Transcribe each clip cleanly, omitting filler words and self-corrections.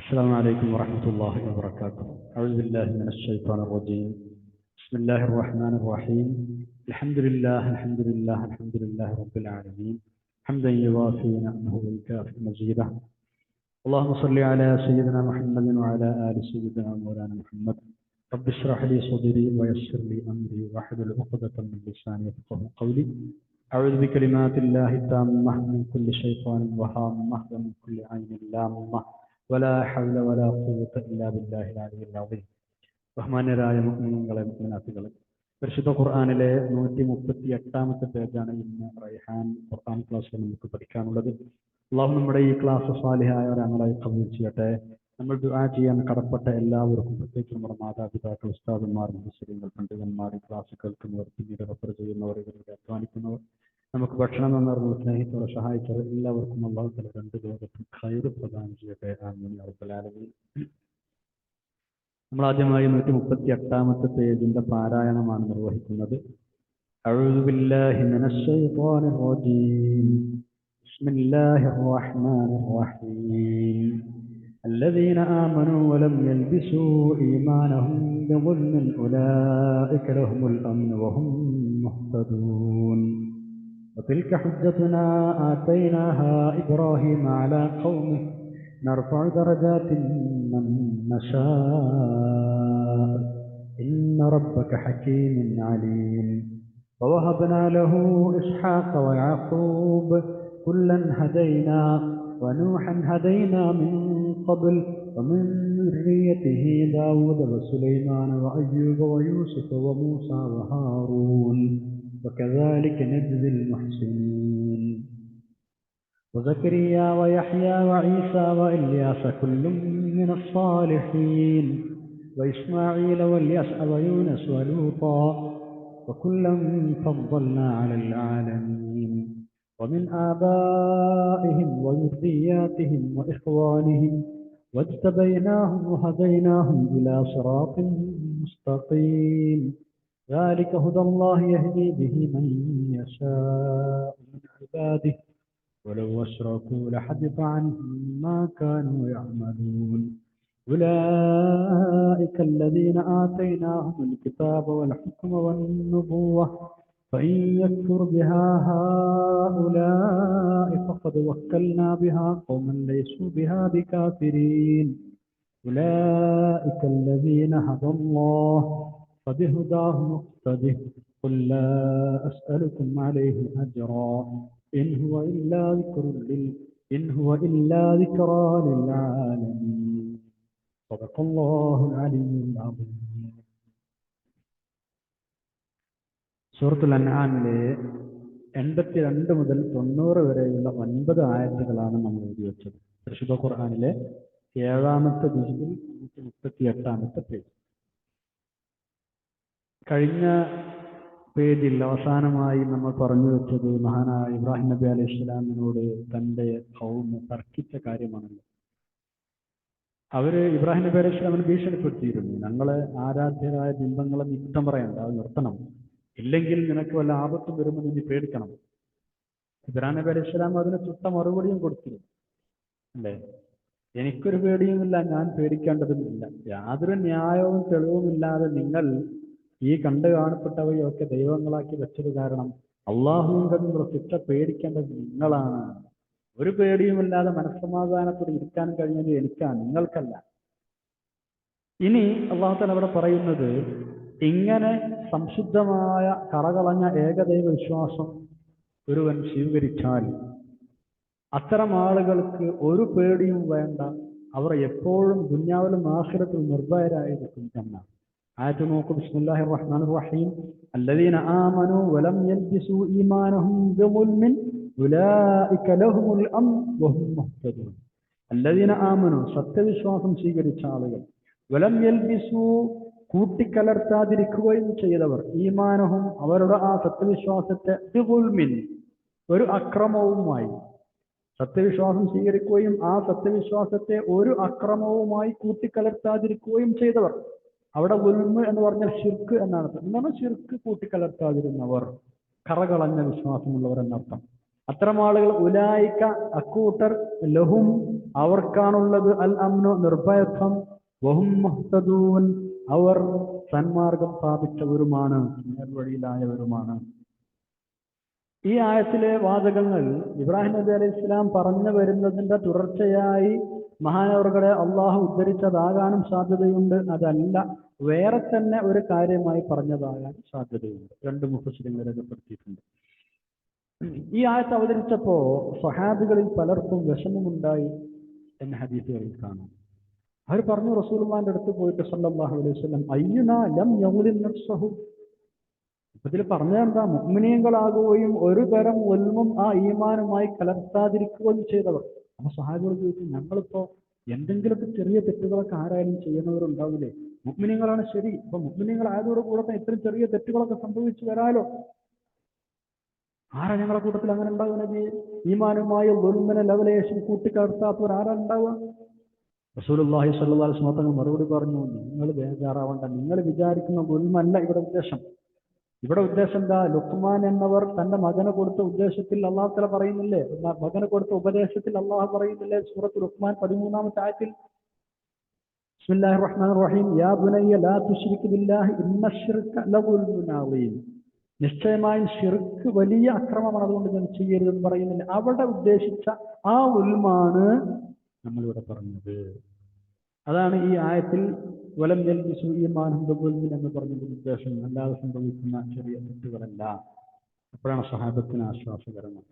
السلام عليكم ورحمة الله وبركاته. أعوذ بالله من الشيطان الرجيم. بسم الله الرحمن الرحيم. الحمد لله الحمد لله الحمد لله رب العالمين، حمدا يوافي نعمه ويكافئ مزيده. اللهم صل على سيدنا محمد وعلى آل سيدنا مولانا محمد. رب اشرح لي صدري ويسر لي أمري واحلل عقدة من لساني يفقهوا قولي. أعوذ بكلمات الله التامة من كل شيطان وهامة ومن كل عين لامة ولا حول ولا قوة إلا بالله العلي العظيم. ബഹുമാന്യരായ മുഅ്മിനീങ്ങളെ മുഅ്മിനാത്തുകളെ, പരിശുദ്ധ ഖുർആനിലെ 138-ാമത്തെ പേജാണ് ഇന്ന് റൈഹാൻ ഖുർആൻ ക്ലാസ്സിൽ നമുക്ക് പഠിക്കാനുള്ളത്. അള്ളാഹു നമ്മുടെ ഈ ക്ലാസ് സാലിഹായ ഒരു അമലായി കബൂൽ ചെയ്യട്ടെ. നമ്മൾ ദുആ ചെയ്യാൻ കടപ്പെട്ട എല്ലാവർക്കും, പ്രത്യേകിച്ച് നമ്മുടെ മാതാപിതാക്കൾ, ഉസ്താദന്മാർ, മുസ്ലിങ്ങൾ, പണ്ഡിതന്മാർ, ക്ലാസ് കേൾക്കുന്നവർ, പിന്നീട് റെഫർ ചെയ്യുന്നവർ, ഇവരുടെ അധ്വാനിക്കുന്നവർ, നമുക്ക് ഭക്ഷണം തന്നവർ, സ്നേഹിച്ചവർ, സഹായിച്ചവർ എല്ലാവർക്കും അള്ളാഹു തആല രണ്ട് ലോകത്തും ഖൈർ പ്രദാനം ചെയ്യട്ടെ. ആമീൻ യാ റബ്ബൽ ആലമീൻ. നമ്മൾ ആദ്യമായി 138-ാമത്തെ പേജിന്റെ പാരായണമാണ് നിർവഹിക്കുന്നത്. അഊദു ബില്ലാഹി മിനശ് ശൈത്വാനിർ റജീം. ബിസ്മില്ലാഹിർ റഹ്മാനിർ റഹീം. الذين آمنوا ولم يلبسوا إيمانهم بظلم أولئك لهم الأمن وهم مهتدون. وتلك حجتنا آتيناها إبراهيم على قومه نرفع درجات من نشاء إن ربك حكيم عليم. ووهبنا له إسحاق ويعقوب كلا هدينا ونوحا هدينا من قبل ومن ذريته داود وسليمان وأيوب ويوسف وموسى وهارون وكذلك نجزي المحسنين. وزكريا ويحيى وعيسى وإلياس كل من الصالحين وإسماعيل واليسع ويونس ولوطا وكلا فضلنا على العالمين. ومن آبائهم وذرياتهم وإخوانهم واجتبيناهم وهديناهم إلى صراط مستقيم. ذلك هدى الله يهدي به من يشاء من عباده ولو أشركوا لحبط عنهم ما كانوا يعملون. أولئك الذين آتيناهم الكتاب والحكم والنبوة فإن يكفر بها هؤلاء فقد وكلنا بها قوما ليسوا بها بكافرين. أولئك الذين هدى الله فبهداه مقتده قل لا أسألكم عليه أجرا إن هو إلا ذكرى للعالمين. صدق الله العلي العظيم. സൂറത്തുൽ അൻആമിലെ 82 മുതൽ 90 വരെയുള്ള 9 ആയത്തുകളാണ് നമ്മൾ എഴുതി വെച്ചത്. പരിശുദ്ധ ഖുർആനിലെ 7-ാമത്തെ ജുസിൽ 138-ാമത്തെ പേജ്. കഴിഞ്ഞ പേജിൽ അവസാനമായി നമ്മൾ പറഞ്ഞു വെച്ചത് മഹാനായ ഇബ്രാഹിം നബി അലൈഹി ഇസ്ലാമിനോട് തൻ്റെ ഖൗം തർക്കിച്ച കാര്യമാണല്ലോ. അവര് ഇബ്രാഹിം നബി അലൈഹി ഇസ്ലാമിനെ ഭീഷണിപ്പെടുത്തിയിരുന്നു, ഞങ്ങളെ ആരാധ്യരായ ബിംബങ്ങളെ നിമിത്തം പറയണ്ട, അത് നിർത്തണം, ഇല്ലെങ്കിൽ നിനക്ക് വല്ല ആപത്തും വരുമെന്ന് നീ പേടിക്കണം. ഇബ്രാഹിം നബി അലൈഹി ഇസ്ലാം അതിന് ചുട്ട മറുപടിയും കൊടുത്തിരുന്നു, അല്ലേ? എനിക്കൊരു പേടിയുമില്ല, ഞാൻ പേടിക്കേണ്ടതുമില്ല. യാതൊരു ന്യായവും തെളിവുമില്ലാതെ നിങ്ങൾ ഈ കണ്ടു കാണപ്പെട്ടവയൊക്കെ ദൈവങ്ങളാക്കി വെച്ചത് കാരണം അള്ളാഹുവിന്റെ നിങ്ങൾ ശിക്ഷ പേടിക്കേണ്ടത് നിങ്ങളാണ്. ഒരു പേടിയുമില്ലാതെ മനസ്സമാധാനത്തോടെ ഇരിക്കാൻ കഴിഞ്ഞത് എനിക്കാണ്, നിങ്ങൾക്കല്ല. ഇനി അള്ളാഹു തആല അവിടെ പറയുന്നത്, ഇങ്ങനെ സംശുദ്ധമായ കറകളഞ്ഞ ഏകദൈവ വിശ്വാസം ഒരുവൻ സ്വീകരിച്ചാൽ അത്തരം ആളുകൾക്ക് ഒരു പേടിയും വേണ്ട, അവർ എപ്പോഴും ദുനിയാവിലും ആഖിറത്തിൽ നിർഭയരായിരിക്കും എന്നാണ്. ആയത്ത് നോക്കൂ. ബിസ്മില്ലാഹിർ റഹ്മാനിർ റഹീം. അല്ലദീന ആമനൂ വലം യൽബിസൂ ഈമാനഹും ബിളുൽമിൻ ഉലൈക ലഹുമുൽ അംൻ വഹും മുഹ്തദൂൻ. അല്ലദീന ആമനൂ, സത്യവിശ്വാസം സ്വീകരിച്ച ആളുകൾ, വലം യൽബിസൂ, കൂട്ടിക്കലർത്താതിരിക്കുകയും ചെയ്തവർ, ഈമാനഹും, അവരുടെ ആ സത്യവിശ്വാസത്തെ, ബിളുൽമിൻ, ഒരു അക്രമവുമായി, സത്യവിശ്വാസം സ്വീകരിക്കുകയും ആ സത്യവിശ്വാസത്തെ ഒരു അക്രമവുമായി കൂട്ടിക്കലർത്താതിരിക്കുകയും ചെയ്തവർ. അവിടെ ഉൽമ് എന്ന് പറഞ്ഞാൽ ശിർക്ക് എന്നാണ്. എന്താണ് ശിർക്ക്? കൂട്ടിക്കലർത്താതിരുന്നവർ, കറകളഞ്ഞ വിശ്വാസമുള്ളവർ എന്നർത്ഥം. അത്തരം ആളുകൾ ഉലായിക്ക അക്കൂട്ടർ ലഹും അവർക്കാണുള്ളത് അൽ അംനു നിർഭയത്വം വഹും മുഹ്തദൂൻ അവർ സന്മാർഗം സ്ഥാപിച്ചവരുമാണ്, നേർവഴിയിലായവരുമാണ്. ഈ ആയത്തിലെ വാചകങ്ങൾ ഇബ്രാഹിം നബി അലൈഹി ഇസ്ലാം പറഞ്ഞു വരുന്നതിന്റെ തുടർച്ചയായി മഹാനവർകളെ അള്ളാഹു ഉദ്ധരിച്ചതാകാനും സാധ്യതയുണ്ട്. അതല്ല, വേറെ തന്നെ ഒരു കാര്യമായി പറഞ്ഞതാകാൻ സാധ്യതയുണ്ട്. രണ്ട് മുഫസ്സിറുകൾ രേഖപ്പെടുത്തിയിട്ടുണ്ട്. ഈ ആയത്ത് അവതരിച്ചപ്പോ സ്വഹാബികളിൽ പലർക്കും വിഷമമുണ്ടായി എന്ന ഹദീസുകളിൽ കാണാം. അവർ പറഞ്ഞു, റസൂലുള്ളാഹിന്റെ അടുത്ത് പോയിട്ട് സല്ലല്ലാഹു അലൈഹി വസല്ലം അയ്യുനാ ലം യഗ്ലിൻ നഫ്സഹു, ഇതിൽ പറഞ്ഞതെന്താ, മുഅ്മിനീങ്ങളാകുകയും ഒരു തരം ഉൽമും ആ ഈമാനുമായി കലർത്താതിരിക്കുകയും ചെയ്തവർ. അപ്പൊ സ്വഹാബികൾ ചോദിച്ചു, ഞങ്ങളിപ്പോ എന്തെങ്കിലുമൊക്കെ ചെറിയ തെറ്റുകളൊക്കെ ആരായാലും ചെയ്യുന്നവരുണ്ടാവില്ലേ? മുഅ്മിനീങ്ങളാണ് ശരി, ഇപ്പൊ മുഅ്മിനീങ്ങളായതോട് കൂടെ ഇത്രയും ചെറിയ തെറ്റുകളൊക്കെ സംഭവിച്ചു വരാലോ. ആരാ ഞങ്ങളുടെ കൂട്ടത്തിൽ അങ്ങനെ ഉണ്ടാവുക നബി? ഈമാനുമായി ഉൽമിനെ ലവലേശം കൂട്ടിക്കലർത്താത്തവർ ആരാ ഉണ്ടാവുക? റസൂലുള്ളാഹി സ്വല്ലല്ലാഹു അലൈഹി വസല്ലം മറുപടി പറഞ്ഞു, നിങ്ങൾ ബേജാറാവണ്ട, നിങ്ങൾ വിചാരിക്കുന്ന ഉൽമല്ല ഇവിടെ ഉദ്ദേശം. ഇവിടെ ഉദ്ദേശം എന്താ? ലുഖ്മാൻ എന്നവർ തന്റെ മകന് കൊടുത്ത ഉദ്ദേശത്തിൽ അള്ളാഹു തആല പറയുന്നില്ലേ, മകന് കൊടുത്ത ഉപദേശത്തിൽ അള്ളാഹു പറയുന്നില്ലേ സൂറത്തുൽ ലുഖ്മാൻ 13-ാമത്തെ ആയത്തിൽ, ബിസ്മില്ലാഹിർ റഹ്മാനിർ റഹീം യാ ബുനയ്യ ലാ തുശ്രിക് ബില്ലാഹി ഇന്ന ശിർക ലദുൽമുൻ അളീം, നിശ്ചയമായും ശിർക്ക് വലിയ അക്രമമാണ്, അതുകൊണ്ട് ഞാൻ ചെയ്യരുതെന്ന് പറയുന്നില്ല. അവിടെ ഉദ്ദേശിച്ച ആ ഉൽമാണ് നമ്മളിവിടെ പറഞ്ഞത്. അതാണ് ഈ ആയത്തിൽ വലം യൽബിസു ഈമാനഹും ബിദുൽമിൻ എന്ന് പറഞ്ഞതിന്റെ ഉദ്ദേശം. അല്ലാതെ സംഭവിക്കുന്ന ചെറിയ തെറ്റുകളല്ല. അപ്പോഴാണ് സ്വഹാബത്തിന് ആശ്വാസകരമാണ്.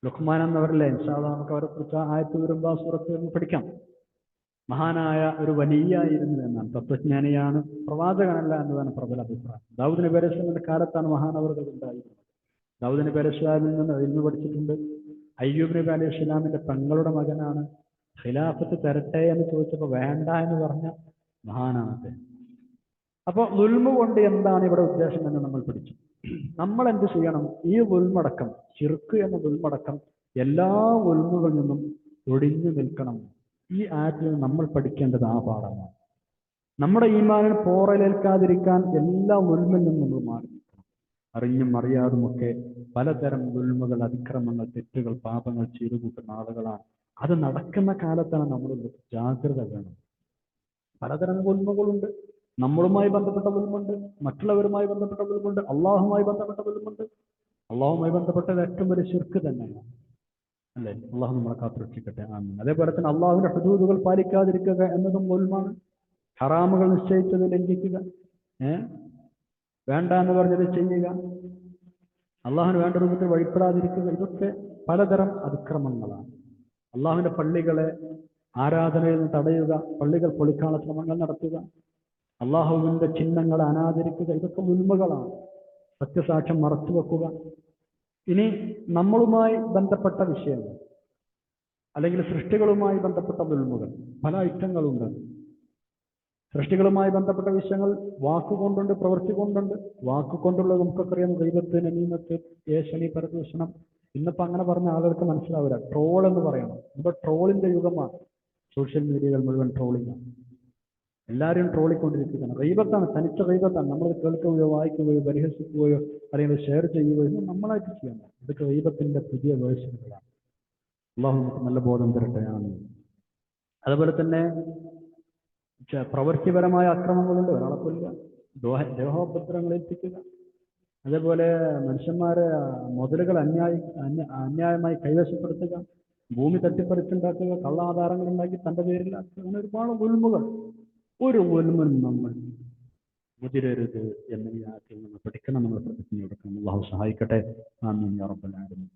ലുഖ്മാൻ എന്നവരല്ലേ, ഇൻഷാ അല്ലാഹ് നമുക്ക് അവരെ കുറിച്ച് ആയത്ത് വരുമ്പോൾ സൂറത്ത് പഠിക്കാം. മഹാനായ ഒരു വലിയായിരുന്നു എന്നാണ്, തത്വജ്ഞാനിയാണ്, പ്രവാചകനല്ല എന്നതാണ് പ്രബല അഭിപ്രായം. ദാവൂദ് നബി അലൈഹി സ്വലാമിന്റെ കാലത്താണ് മഹാനവറുകൾ ഉണ്ടായിരുന്നത്. ദാവൂദ് നബി അലൈഹി സ്വലാമിൽ നിന്ന് ഇൽമു പഠിച്ചിട്ടുണ്ട്. അയ്യൂബ് നബി അലൈഹി സ്വലാമിന്റെ പെങ്ങളുടെ മകനാണ്. ഖിലാഫത്ത് തരട്ടെ എന്ന് ചോദിച്ചപ്പോൾ വേണ്ട എന്ന് പറഞ്ഞ മഹാനാണ് അദ്ദേഹം. അപ്പോൾ ദുൽമ കൊണ്ട് എന്താണ് ഇവിടെ ഉദ്ദേശം എന്ന് നമ്മൾ പഠിച്ചു. നമ്മൾ എന്ത് ചെയ്യണം? ഈ ദുൽമടക്കം, ശിർക്ക് എന്ന ദുൽമടക്കം എല്ലാ ദുൽമുകളിൽ നിന്നും ഒഴിഞ്ഞു നിൽക്കണം. ഈ ആയത്തിൽ നമ്മൾ പഠിക്കേണ്ടത് ആ പാഠമാണ്. നമ്മുടെ ഈമാനിന് പോറലേൽക്കാതിരിക്കാൻ എല്ലാ ദുൽമിൽ നിന്നും നമ്മൾ മാറി നിൽക്കണം. അറിഞ്ഞും അറിയാതുമൊക്കെ പലതരം ദുൽമുകൾ, അതിക്രമങ്ങൾ, തെറ്റുകൾ, പാപങ്ങൾ ചെയ്തു കൂട്ടുന്ന ആളുകളാണ്. അത് നടക്കുന്ന കാലത്താണ് നമ്മൾ ജാഗ്രത വേണം. പലതരം ഉൽമകളുണ്ട്. നമ്മളുമായി ബന്ധപ്പെട്ട ഉൽമുണ്ട്, മറ്റുള്ളവരുമായി ബന്ധപ്പെട്ട ഉൽമുണ്ട്, അള്ളാഹുമായി ബന്ധപ്പെട്ട ഉൽമുണ്ട്. അള്ളാഹുമായി ബന്ധപ്പെട്ടത് ഏറ്റവും വലിയ ശിർക്ക് തന്നെയാണ്, അല്ലേ? അള്ളാഹു നമ്മളെ കാത്തുരക്ഷിക്കട്ടെ, ആമീൻ. അതേപോലെ തന്നെ അള്ളാഹുവിന്റെ ഹുദൂദുകൾ പാലിക്കാതിരിക്കുക എന്നതും ഉൽമാണ്. ഹറാമുകൾ നിശ്ചയിച്ചത് ലംഘിക്കുക, വേണ്ട എന്ന് പറഞ്ഞത് ചെയ്യുക, അള്ളാഹുവിന് വേണ്ട രൂപത്തിൽ വഴിപ്പെടാതിരിക്കുക, ഇതൊക്കെ പലതരം അതിക്രമങ്ങളാണ്. അള്ളാഹുവിന്റെ പള്ളികളെ ആരാധനയിൽ നിന്ന് തടയുക, പള്ളികൾ പൊളിക്കാനുള്ള ശ്രമങ്ങൾ നടത്തുക, അള്ളാഹുവിന്റെ ചിഹ്നങ്ങളെ അനാദരിക്കുക, ഇതൊക്കെ ഉൽമകളാണ്. സത്യസാക്ഷ്യം മറച്ചു വെക്കുക. ഇനി നമ്മളുമായി ബന്ധപ്പെട്ട വിഷയങ്ങൾ അല്ലെങ്കിൽ സൃഷ്ടികളുമായി ബന്ധപ്പെട്ട ഉൽമകൾ പല ഐറ്റങ്ങളുണ്ട്. സൃഷ്ടികളുമായി ബന്ധപ്പെട്ട വിഷയങ്ങൾ വാക്കുകൊണ്ടുണ്ട്, പ്രവൃത്തി കൊണ്ടുണ്ട്. വാക്കുകൊണ്ടുള്ളത് നമുക്കൊക്കറിയാം, ഗൈബത്ത്, നമീമത്ത്, ഏഷണി, പരദൂഷണം. ഇന്നിപ്പോൾ അങ്ങനെ പറഞ്ഞ ആളുകൾക്ക് മനസ്സിലാവില്ല. ട്രോൾ എന്ന് പറയണം. ഇപ്പോൾ ട്രോളിന്റെ യുഗമാണ്. സോഷ്യൽ മീഡിയകൾ മുഴുവൻ ട്രോളിങ്ങാണ്. എല്ലാവരും ട്രോളിക്കൊണ്ടിരിക്കുകയാണ്. ഗൈബത്താണ്, തനിച്ച ഗൈബത്താണ്. നമ്മൾ കേൾക്കുകയോ വായിക്കുകയോ പരിഹസിക്കുകയോ അല്ലെങ്കിൽ ഷെയർ ചെയ്യുകയോ ഇന്നും നമ്മളായിട്ട് ചെയ്യണം. ഇതൊക്കെ ഗൈബത്തിന്റെ പുതിയ വേർഷനുകളാണ്. അള്ളാഹു നമുക്ക് നല്ല ബോധം തരട്ടെയാണ്. അതുപോലെ തന്നെ പ്രവൃത്തിപരമായ അക്രമങ്ങളുണ്ട്. ഒരാളെ കൊല്ലുക, ദേഹോപദ്രവങ്ങൾ ഏൽപ്പിക്കുക, അതേപോലെ മനുഷ്യന്മാരെ മുതലുകൾ അന്യായമായി കൈവശപ്പെടുത്തുക, ഭൂമി തട്ടിപ്പറിച്ചുണ്ടാക്കുക, കള്ളാധാരങ്ങൾ ഉണ്ടാക്കി തന്റെ പേരിലാക്കുക, അങ്ങനെ ഒരുപാട് ഉൽമുകൾ. ഒരു ഉൽമും നമ്മൾ മുതിരരുത് എന്ന ഈ ആശയം നമ്മൾ പഠിക്കണം, നമ്മൾ പ്രതിജ്ഞ എടുക്കണം. അള്ളാഹു സഹായിക്കട്ടെ, ആമീൻ യാ റബ്ബൽ ആലമീൻ.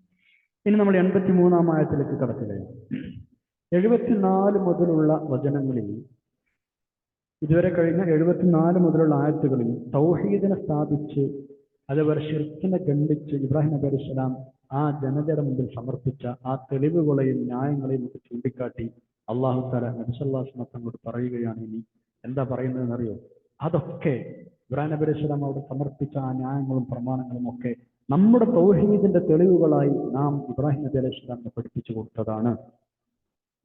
ഇനി നമ്മൾ 83-ാം ആയത്തിലേക്ക് കടക്കുകയാണ്. 74 മുതലുള്ള വചനങ്ങളിൽ, ഇതുവരെ കഴിഞ്ഞ 74 മുതലുള്ള ആയത്തുകളിൽ തൗഹീദിനെ സ്ഥാപിച്ച് അതേപോലെ ശിർക്കിനെ ഖണ്ഡിച്ച് ഇബ്രാഹിം നബി അലൈഹി സ്വലാം ആ ജനതയുടെ മുമ്പിൽ സമർപ്പിച്ച ആ തെളിവുകളെയും ന്യായങ്ങളെയും ഒക്കെ ചൂണ്ടിക്കാട്ടി അള്ളാഹു തആല നബി സല്ലല്ലാഹു അലൈഹി വസല്ലം തങ്ങളോട് പറയുകയാണ്. ഇനി എന്താ പറയുന്നതെന്ന് അറിയോ? അതൊക്കെ ഇബ്രാഹിം നബി അലൈഹി സ്വലാം അവിടെ സമർപ്പിച്ച ആ ന്യായങ്ങളും പ്രമാണങ്ങളും ഒക്കെ നമ്മുടെ തൗഹീദിന്റെ തെളിവുകളായി നാം ഇബ്രാഹിം നബി അലൈഹി സ്വലാമിനെ പഠിപ്പിച്ചു കൊടുത്തതാണ്.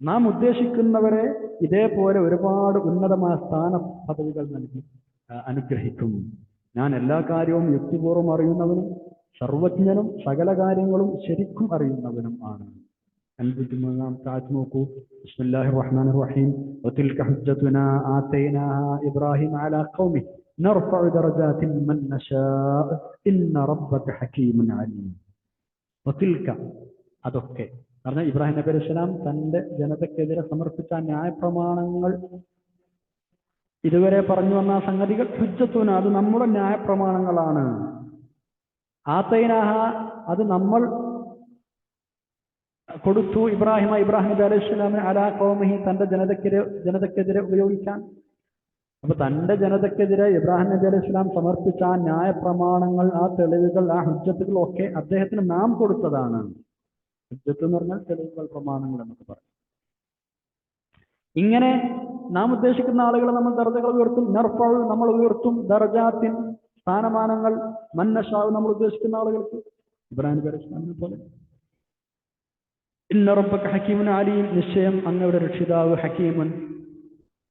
നാം ഉദ്ദേശിക്കുന്നവരെ ഇതേപോലെ ഒരുപാട് ഉന്നതമായ സ്ഥാന പദവികൾ നൽകി അനുഗ്രഹിക്കും. ഞാൻ എല്ലാ കാര്യവും യുക്തിപൂർവ്വം അറിയുന്നവനും സർവജ്ഞനും സകല കാര്യങ്ങളും ശരിക്കും അറിയുന്നവനും ആണ്. 53-ാമത്തെ ആയത്ത് നോക്കൂ. ബിസ്മില്ലാഹിർ റഹ്മാനിർ റഹീം. വതിൽക ഹുജ്ജതുനാ ആതൈനാഹാ ഇബ്രാഹിം അലാ ഖൗമി നർഫഉ ദറജാതിൻ മൻ നശാഅ ഇന്ന റബ്ബക ഹകീമുൻ അലീം. വതിൽക, അതൊക്കെ പറഞ്ഞാൽ ഇബ്രാഹിം നബി അലൈഹി സ്വലാം തന്റെ ജനതയ്ക്കെതിരെ സമർപ്പിച്ച ന്യായപ്രമാണങ്ങൾ, ഇതുവരെ പറഞ്ഞു വന്ന സംഗതികൾ, ഹുജ്ജത്തുന, അത് നമ്മുടെ ന്യായപ്രമാണങ്ങളാണ്. ആതൈനാഹ, അത് നമ്മൾ കൊടുത്തു ഇബ്രാഹിം നബി അലൈഹി സ്വലാമിന് അലാ ഖൗമിഹി, തന്റെ ജനതയ്ക്കെതിരെ ഉപയോഗിക്കാൻ. അപ്പൊ തന്റെ ജനതയ്ക്കെതിരെ ഇബ്രാഹിം നബി അലൈഹി സ്വലാം സമർപ്പിച്ച ആ ന്യായപ്രമാണങ്ങൾ, ആ തെളിവുകൾ, ആ ഹുജ്ജത്തുകൾ ഒക്കെ അദ്ദേഹത്തിന് നാം കൊടുത്തതാണ്. ഹുജ്ജത്ത് എന്ന് പറഞ്ഞാൽ തെളിവുകൾ, പ്രമാണങ്ങൾ എന്നൊക്കെ പറയും. ഇങ്ങനെ നാം ഉദ്ദേശിക്കുന്ന ആളുകളെ നമ്മൾ ദർജകൾ ഉയർത്തും. നർഫഉ, നമ്മൾ ഉയർത്തും. ദർജാത്തിൻ, സ്ഥാനമാനങ്ങൾ. മൻ നശാഉ, നമ്മൾ ഉദ്ദേശിക്കുന്ന ആളുകൾക്ക്. ഇബ്രാഹിം നബി അലൈഹി സ്വലാമിനെ പോലെ. ഇന്ന റബ്ബക ഹകീമുൻ അലീം, നിശ്ചയം അങ്ങയുടെ രക്ഷിതാവ് ഹക്കീമുൻ,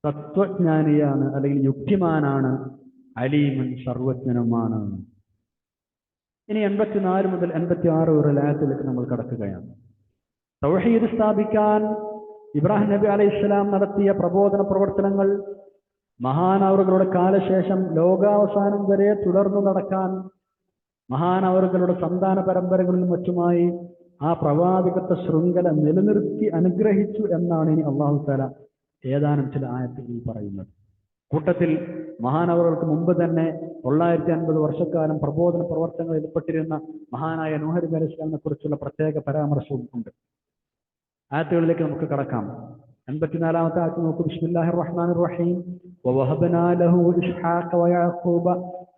തത്വജ്ഞാനിയാണ് അല്ലെങ്കിൽ യുക്തിമാനാണ്. അലീമുൻ, സർവജ്ഞനുമാണ്. ഇനി 84 മുതൽ 86 വരെ ആയത്തിലേക്ക് നമ്മൾ കടക്കുകയാണ്. തൗഹീദ് സ്ഥാപിക്കാൻ ഇബ്രാഹിം നബി അലൈഹിസ്സലാം നടത്തിയ പ്രബോധന പ്രവർത്തനങ്ങൾ മഹാനവറുകളുടെ കാലശേഷം ലോകാവസാനം വരെ തുടർന്നു നടക്കാൻ മഹാനവറുകളുടെ സന്താന പരമ്പരകളിലും മറ്റുമായി ആ പ്രവാചകത്വ ശൃംഖല നിലനിർത്തി അനുഗ്രഹിച്ചു എന്നാണ് ഇനി അല്ലാഹു തആല ഏതാനും ചില ആയത്തുകളിൽ പറയുന്നത്. കൂട്ടത്തിൽ മഹാനവറുകൾക്ക് മുമ്പ് തന്നെ 950 വർഷക്കാലം പ്രബോധന പ്രവർത്തനങ്ങളിൽ ഏർപ്പെട്ടിരുന്ന മഹാനായ നൂഹ് നബി അലൈഹി സ്വലാമിനെ കുറിച്ചുള്ള പ്രത്യേക പരാമർശവും ഉണ്ട്. ആയത്തുകളിലേക്ക് നമുക്ക് കടക്കാം. 84-ാമത്തെ ആയത്ത് നോക്കൂ. ബിസ്മില്ലാഹിർ റഹ്മാനിർ റഹീം. വവഹബ്നാ ലഹു ഇസ്ഹാഖ വയഅഖൂബ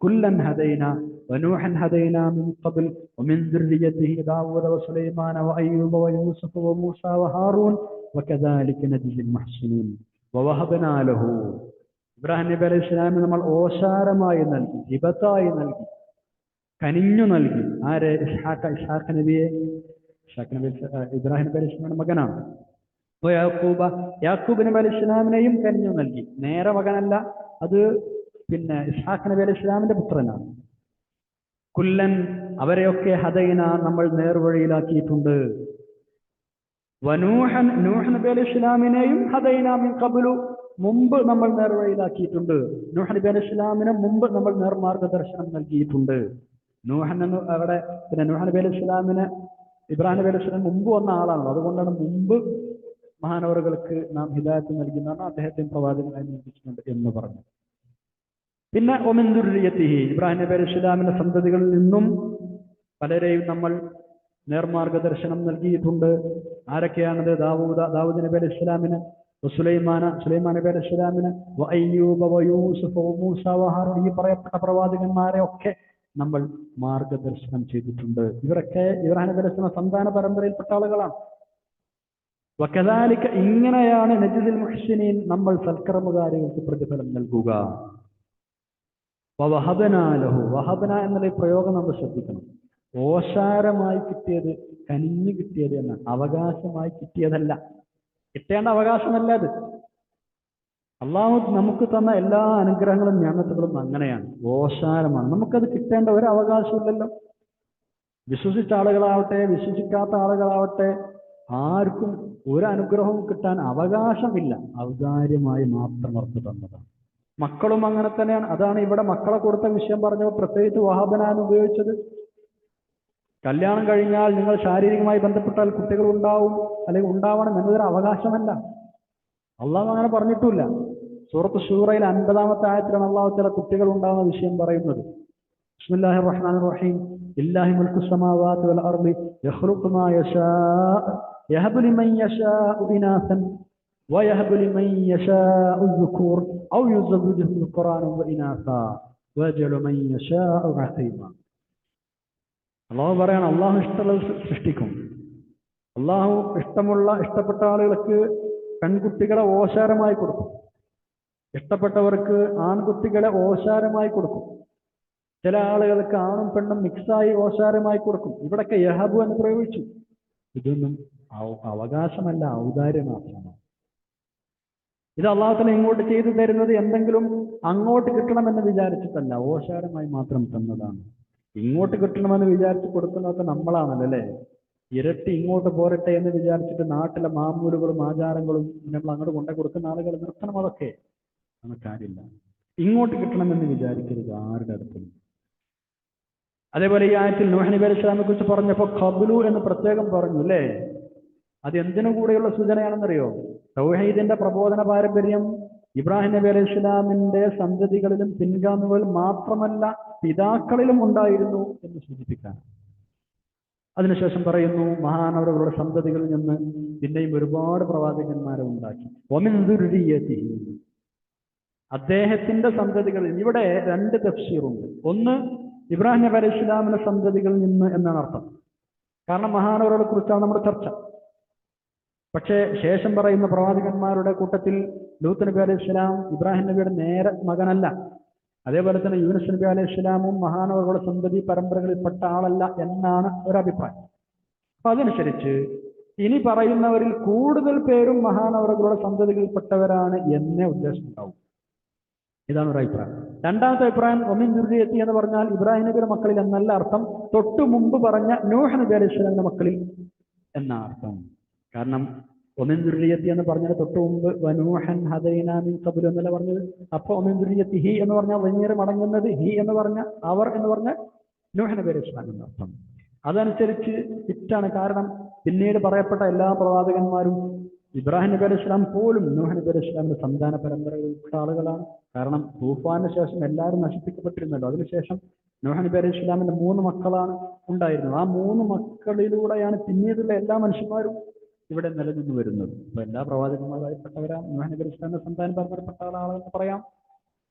കുല്ലൻ ഹദൈനാ വനൂഹൻ ഹദൈനാ മിൻ ഖബ്ൽ വമിൻ ദുർരിയ്യതിഹി ദാവൂദ വസുലൈമാന വഅയ്യൂബ വയൂസുഫ വമൂസ വഹാറൂൻ വകദാലിക നജ്സിൽ മുഹ്സിനീൻ. വവഹബ്നാ ലഹു, ഇബ്രാഹിം നബി അലൈഹി സ്വലാമിന് നമ്മൾ ഓശാരമായി നൽകി, ഹിബത്തായി നൽകി, കനിഞ്ഞു നൽകി. ആരെ? ഇസ്ഹാഖ നബിയെ. ഇബ്രാഹിം നബി അലൈഹി സ്വലാമിന്റെ മകനാണ്. യാക്കൂബ് നബി അലൈഹി സ്വലാമിനെയും കനിഞ്ഞു നൽകി. നേരെ മകനല്ല, അത് പിന്നെ ഇസ്ഹാഖ് നബി അലൈഹി സ്വലാമിന്റെ പുത്രനാണ്. കുല്ലൻ, അവരെയൊക്കെ ഹദൈന, നമ്മൾ നേർവഴിയിലാക്കിയിട്ടുണ്ട്. വനൂഹൻ, നൂഹ് നബി അലൈഹി സ്വലാമിനെയും ഹദൈന മിൻ ഖബ്ലു, മുമ്പ് നമ്മൾ നേർവഴിയിലാക്കിയിട്ടുണ്ട്. നൂഹ് നബി അലൈഹി സ്വലാമിന് മുമ്പ് നമ്മൾ നേർമാർഗദർശനം നൽകിയിട്ടുണ്ട്. നൂഹൻ എന്ന് അവിടെ പിന്നെ നൂഹ് നബി അലൈഹി സ്വലാമിന് ഇബ്രാഹിം നബി അലൈഹി സ്വലാം മുമ്പ് വന്ന ആളാണല്ലോ. അതുകൊണ്ടാണ് മുമ്പ് മഹാനവറുകൾക്ക് നാം ഹിദായത്ത് നൽകുന്നതാണ്, അദ്ദേഹത്തെ പ്രവാചകനായി നിയമിച്ചിട്ടുണ്ട് എന്ന് പറഞ്ഞു. പിന്നെ ഒമിൻ ദുർരിയ്യതിഹി, ഇബ്രാഹിം നബി അലൈഹി സ്വലാമിന്റെ സന്തതികളിൽ നിന്നും പലരെയും നമ്മൾ നേർമാർഗദർശനം നൽകിയിട്ടുണ്ട്. ആരൊക്കെയാണത്? ദാവൂദ് നബി അലൈഹി സ്വലാമിന്, സുലൈമാൻ നബി അലൈഹി സ്വലാമിന്, വഅയ്യൂബ വയൂസുഫ വമൂസ വഹാറൂൻ, ഈ പറയപ്പെട്ട പ്രവാചകന്മാരെ ഒക്കെ നമ്മൾ മാർഗദർശനം ചെയ്തിട്ടുണ്ട്. ഇവരൊക്കെ ഇബ്രാഹിം നബി അലൈഹി സ്വലാം സന്താന പരമ്പരയിൽപ്പെട്ട ആളുകളാണ്. വകദാലിക, ഇങ്ങനെയാണ് നജ്സിൽ മുഹ്സിനീൻ, നമ്മൾ സൽക്കർമ്മകാരികൾക്ക് പ്രതിഫലം നൽകുക. വവഹബ്നാ ലഹു, വഹബ്ന എന്നുള്ള പ്രയോഗം നമ്മൾ ശ്രദ്ധിക്കണം. ഓശാരമായി കിട്ടിയത്, കനിഞ്ഞു കിട്ടിയത് എന്നാണ്, അവകാശമായി കിട്ടിയതല്ല. കിട്ടേണ്ട അവകാശമല്ല അത്. അള്ളാഹു നമുക്ക് തന്ന എല്ലാ അനുഗ്രഹങ്ങളും ഞാമത്തുകളും അങ്ങനെയാണ്, ഓശാരമാണ്. നമുക്കത് കിട്ടേണ്ട ഒരു അവകാശമില്ലല്ലോ. വിശ്വസിച്ച ആളുകളാവട്ടെ വിശ്വസിക്കാത്ത ആളുകളാവട്ടെ ആർക്കും ഒരു അനുഗ്രഹവും കിട്ടാൻ അവകാശമില്ല. ഔദാര്യമായി മാത്രം അവർക്ക് തന്നതാണ്. മക്കളും അങ്ങനെ തന്നെയാണ്. അതാണ് ഇവിടെ മക്കളെ കൊടുത്ത വിഷയം പറഞ്ഞപ്പോൾ പ്രത്യേകിച്ച് വഹബനാൻ ഉപയോഗിച്ചത്. കല്യാണം കഴിഞ്ഞാൽ നിങ്ങൾ ശാരീരികമായി ബന്ധപ്പെട്ടാൽ കുട്ടികൾ ഉണ്ടാവും അല്ലെങ്കിൽ ഉണ്ടാവണം എന്നതൊരു അവകാശമല്ല. അള്ളാഹു അങ്ങനെ പറഞ്ഞിട്ടില്ല. സൂറത്ത് ശൂറയിൽ 50-ാമത്തെ ആയത്തിലാണ് അള്ളാഹു ചില കുട്ടികൾ ഉണ്ടാവുന്ന വിഷയം പറയുന്നത്. ബിസ്മില്ലാഹിർ റഹ്മാനിർ റഹീം. ലില്ലാഹി മുൽക്കു സമാവാതി വൽ അർളി യഖ്ലുഖു മാ യശാഅ യഹബു ലിമൻ യശാഅു ഇനാസൻ വയഹബു ലിമൻ യശാഅു ദുകൂർ ഔ യുസവ്വിജുഹും ദുക്റാനൻ വഇനാസാ വയജഅലു മൻ യശാഅു അഖീമ. അള്ളാഹു പറയാണ്, അള്ളാഹു ഇഷ്ടമുള്ളത് സൃഷ്ടിക്കും. അള്ളാഹു ഇഷ്ടപ്പെട്ട ആളുകൾക്ക് പെൺകുട്ടികളെ ഓശാരമായി കൊടുക്കും, ഇഷ്ടപ്പെട്ടവർക്ക് ആൺകുട്ടികളെ ഓശാരമായി കൊടുക്കും. ചില ആളുകൾക്ക് ആണും പെണ്ണും മിക്സായി ഓശാരമായി കൊടുക്കും. ഇവിടൊക്കെ യഹബു എന്ന് പ്രയോഗിച്ചു. ഇതൊന്നും അവകാശമല്ല, ഔദാര്യം മാത്രമാണ്. ഇത് അള്ളാഹു തആല ഇങ്ങോട്ട് ചെയ്തു തരുന്നത് എന്തെങ്കിലും അങ്ങോട്ട് കിട്ടണമെന്ന് വിചാരിച്ചിട്ടല്ല, ഓശാരമായി മാത്രം തന്നതാണ്. ഇങ്ങോട്ട് കിട്ടണമെന്ന് വിചാരിച്ച് കൊടുക്കുന്നതൊക്കെ നമ്മളാണല്ലോ അല്ലേ? ഇരട്ടി ഇങ്ങോട്ട് പോരട്ടെ എന്ന് വിചാരിച്ചിട്ട് നാട്ടിലെ മാമൂലുകളും ആചാരങ്ങളും നമ്മൾ അങ്ങോട്ട് കൊണ്ടു കൊടുക്കുന്ന ആളുകൾ നിർത്തണം. അതൊക്കെ നമുക്ക് കാര്യമില്ല. ഇങ്ങോട്ട് കിട്ടണമെന്ന് വിചാരിക്കരുത് ആരുടെ അടുത്തും. അതേപോലെ ഈ ആയത്തിൽ നൂഹ് നബി അലൈഹി സ്വലാമിനെ കുറിച്ച് പറഞ്ഞപ്പോൾ ഖബ്ലു എന്ന് പ്രത്യേകം പറഞ്ഞു അല്ലേ? അത് എന്തിനു കൂടെയുള്ള സൂചനയാണെന്നറിയോ? തൗഹീദിന്റെ പ്രബോധന പാരമ്പര്യം ഇബ്രാഹിം നബി അലൈഹി സ്വലാമിന്റെ സന്തതികളിലും പിൻഗാമികളിലും മാത്രമല്ല പിതാക്കളിലും ഉണ്ടായിരുന്നു എന്ന് സൂചിപ്പിക്കാൻ. അതിനുശേഷം പറയുന്നു മഹാനവറുകളുടെ സന്തതികളിൽ നിന്ന് പിന്നെയും ഒരുപാട് പ്രവാചകന്മാരെ ഉണ്ടാക്കി. വമിൻ ദുർരിയ്യതിഹി, അദ്ദേഹത്തിന്റെ സന്തതികളിൽ. ഇവിടെ രണ്ട് തഫ്സീറുണ്ട്. ഒന്ന്, ഇബ്രാഹിം നബി അലൈഹി സ്വലാമിന്റെ സന്തതികളിൽ നിന്ന് എന്നാണ് അർത്ഥം. കാരണം മഹാനവറുകളെ കുറിച്ചാണ് നമ്മുടെ ചർച്ച. പക്ഷേ ശേഷം പറയുന്ന പ്രവാചകന്മാരുടെ കൂട്ടത്തിൽ ലൂത്ത് നബി അലൈഹി സ്വലാം ഇബ്രാഹിം നബിയുടെ നേരെ മകനല്ല. അതേപോലെ തന്നെ യൂനുസ് നബി അലൈഹി സ്വലാമും മഹാനവറുകളുടെ സന്തതി പരമ്പരകളിൽപ്പെട്ട ആളല്ല എന്നാണ് ഒരഭിപ്രായം. അപ്പൊ അതനുസരിച്ച് ഇനി പറയുന്നവരിൽ കൂടുതൽ പേരും മഹാനവറുകളുടെ സന്തതികളിൽപ്പെട്ടവരാണ് എന്നേ ഉദ്ദേശം ഉണ്ടാവും. ഇതാണ് ഒരു അഭിപ്രായം. രണ്ടാമത്തെ അഭിപ്രായം ഒമിൻ ദുർരിയത്തി എന്ന് പറഞ്ഞാൽ ഇബ്രാഹിം നബിയുടെ മക്കളിൽ എന്നല്ല അർത്ഥം, തൊട്ടു മുമ്പ് പറഞ്ഞ നൂഹ് നബി അലൈഹി സ്വലാമിന്റെ മക്കളിൽ എന്ന അർത്ഥം. കാരണം ഒമിൻ ദുർരിയത്തി എന്ന് പറഞ്ഞാൽ തൊട്ടു മുമ്പ് വനൂഹൻ ഹദൈനാ മിൻ ഖബ്ലു എന്നല്ല പറഞ്ഞത്. അപ്പോൾ ഒമിൻ ദുർരിയത്തി ഹി എന്ന് പറഞ്ഞാൽ വൈകുന്നേരം മടങ്ങുന്നത് ഹി എന്ന് പറഞ്ഞ അവർ എന്ന് പറഞ്ഞ നൂഹ് നബി അലൈഹി സ്വലാം എന്ന അർത്ഥം. അതനുസരിച്ച് ഫിറ്റാണ്. കാരണം പിന്നീട് പറയപ്പെട്ട എല്ലാ പ്രവാചകന്മാരും ഇബ്രാഹിം നബി അലൈഹി സ്വലാം പോലും നൂഹ് നബി അലൈഹി സ്വലാമിന്റെ സന്താന പരമ്പരയിൽപ്പെട്ട ആളുകളാണ്. കാരണം തൂഫാന് ശേഷം എല്ലാവരും നശിപ്പിക്കപ്പെട്ടിരുന്നല്ലോ. അതിനുശേഷം നൂഹ് നബി അലൈഹി സ്വലാമിന്റെ 3 മക്കളാണ് ഉണ്ടായിരുന്നത്. ആ 3 മക്കളിലൂടെയാണ് പിന്നീടുള്ള എല്ലാ മനുഷ്യന്മാരും ഇവിടെ നിലനിന്ന് വരുന്നത്. അപ്പൊ എല്ലാ പ്രവാചകന്മാരായിപ്പെട്ടവരാണ് നൂഹ് നബി അലൈഹി സ്വലാമിന്റെ സന്താന പരമ്പരപ്പെട്ട ആളാണെന്ന് പറയാം.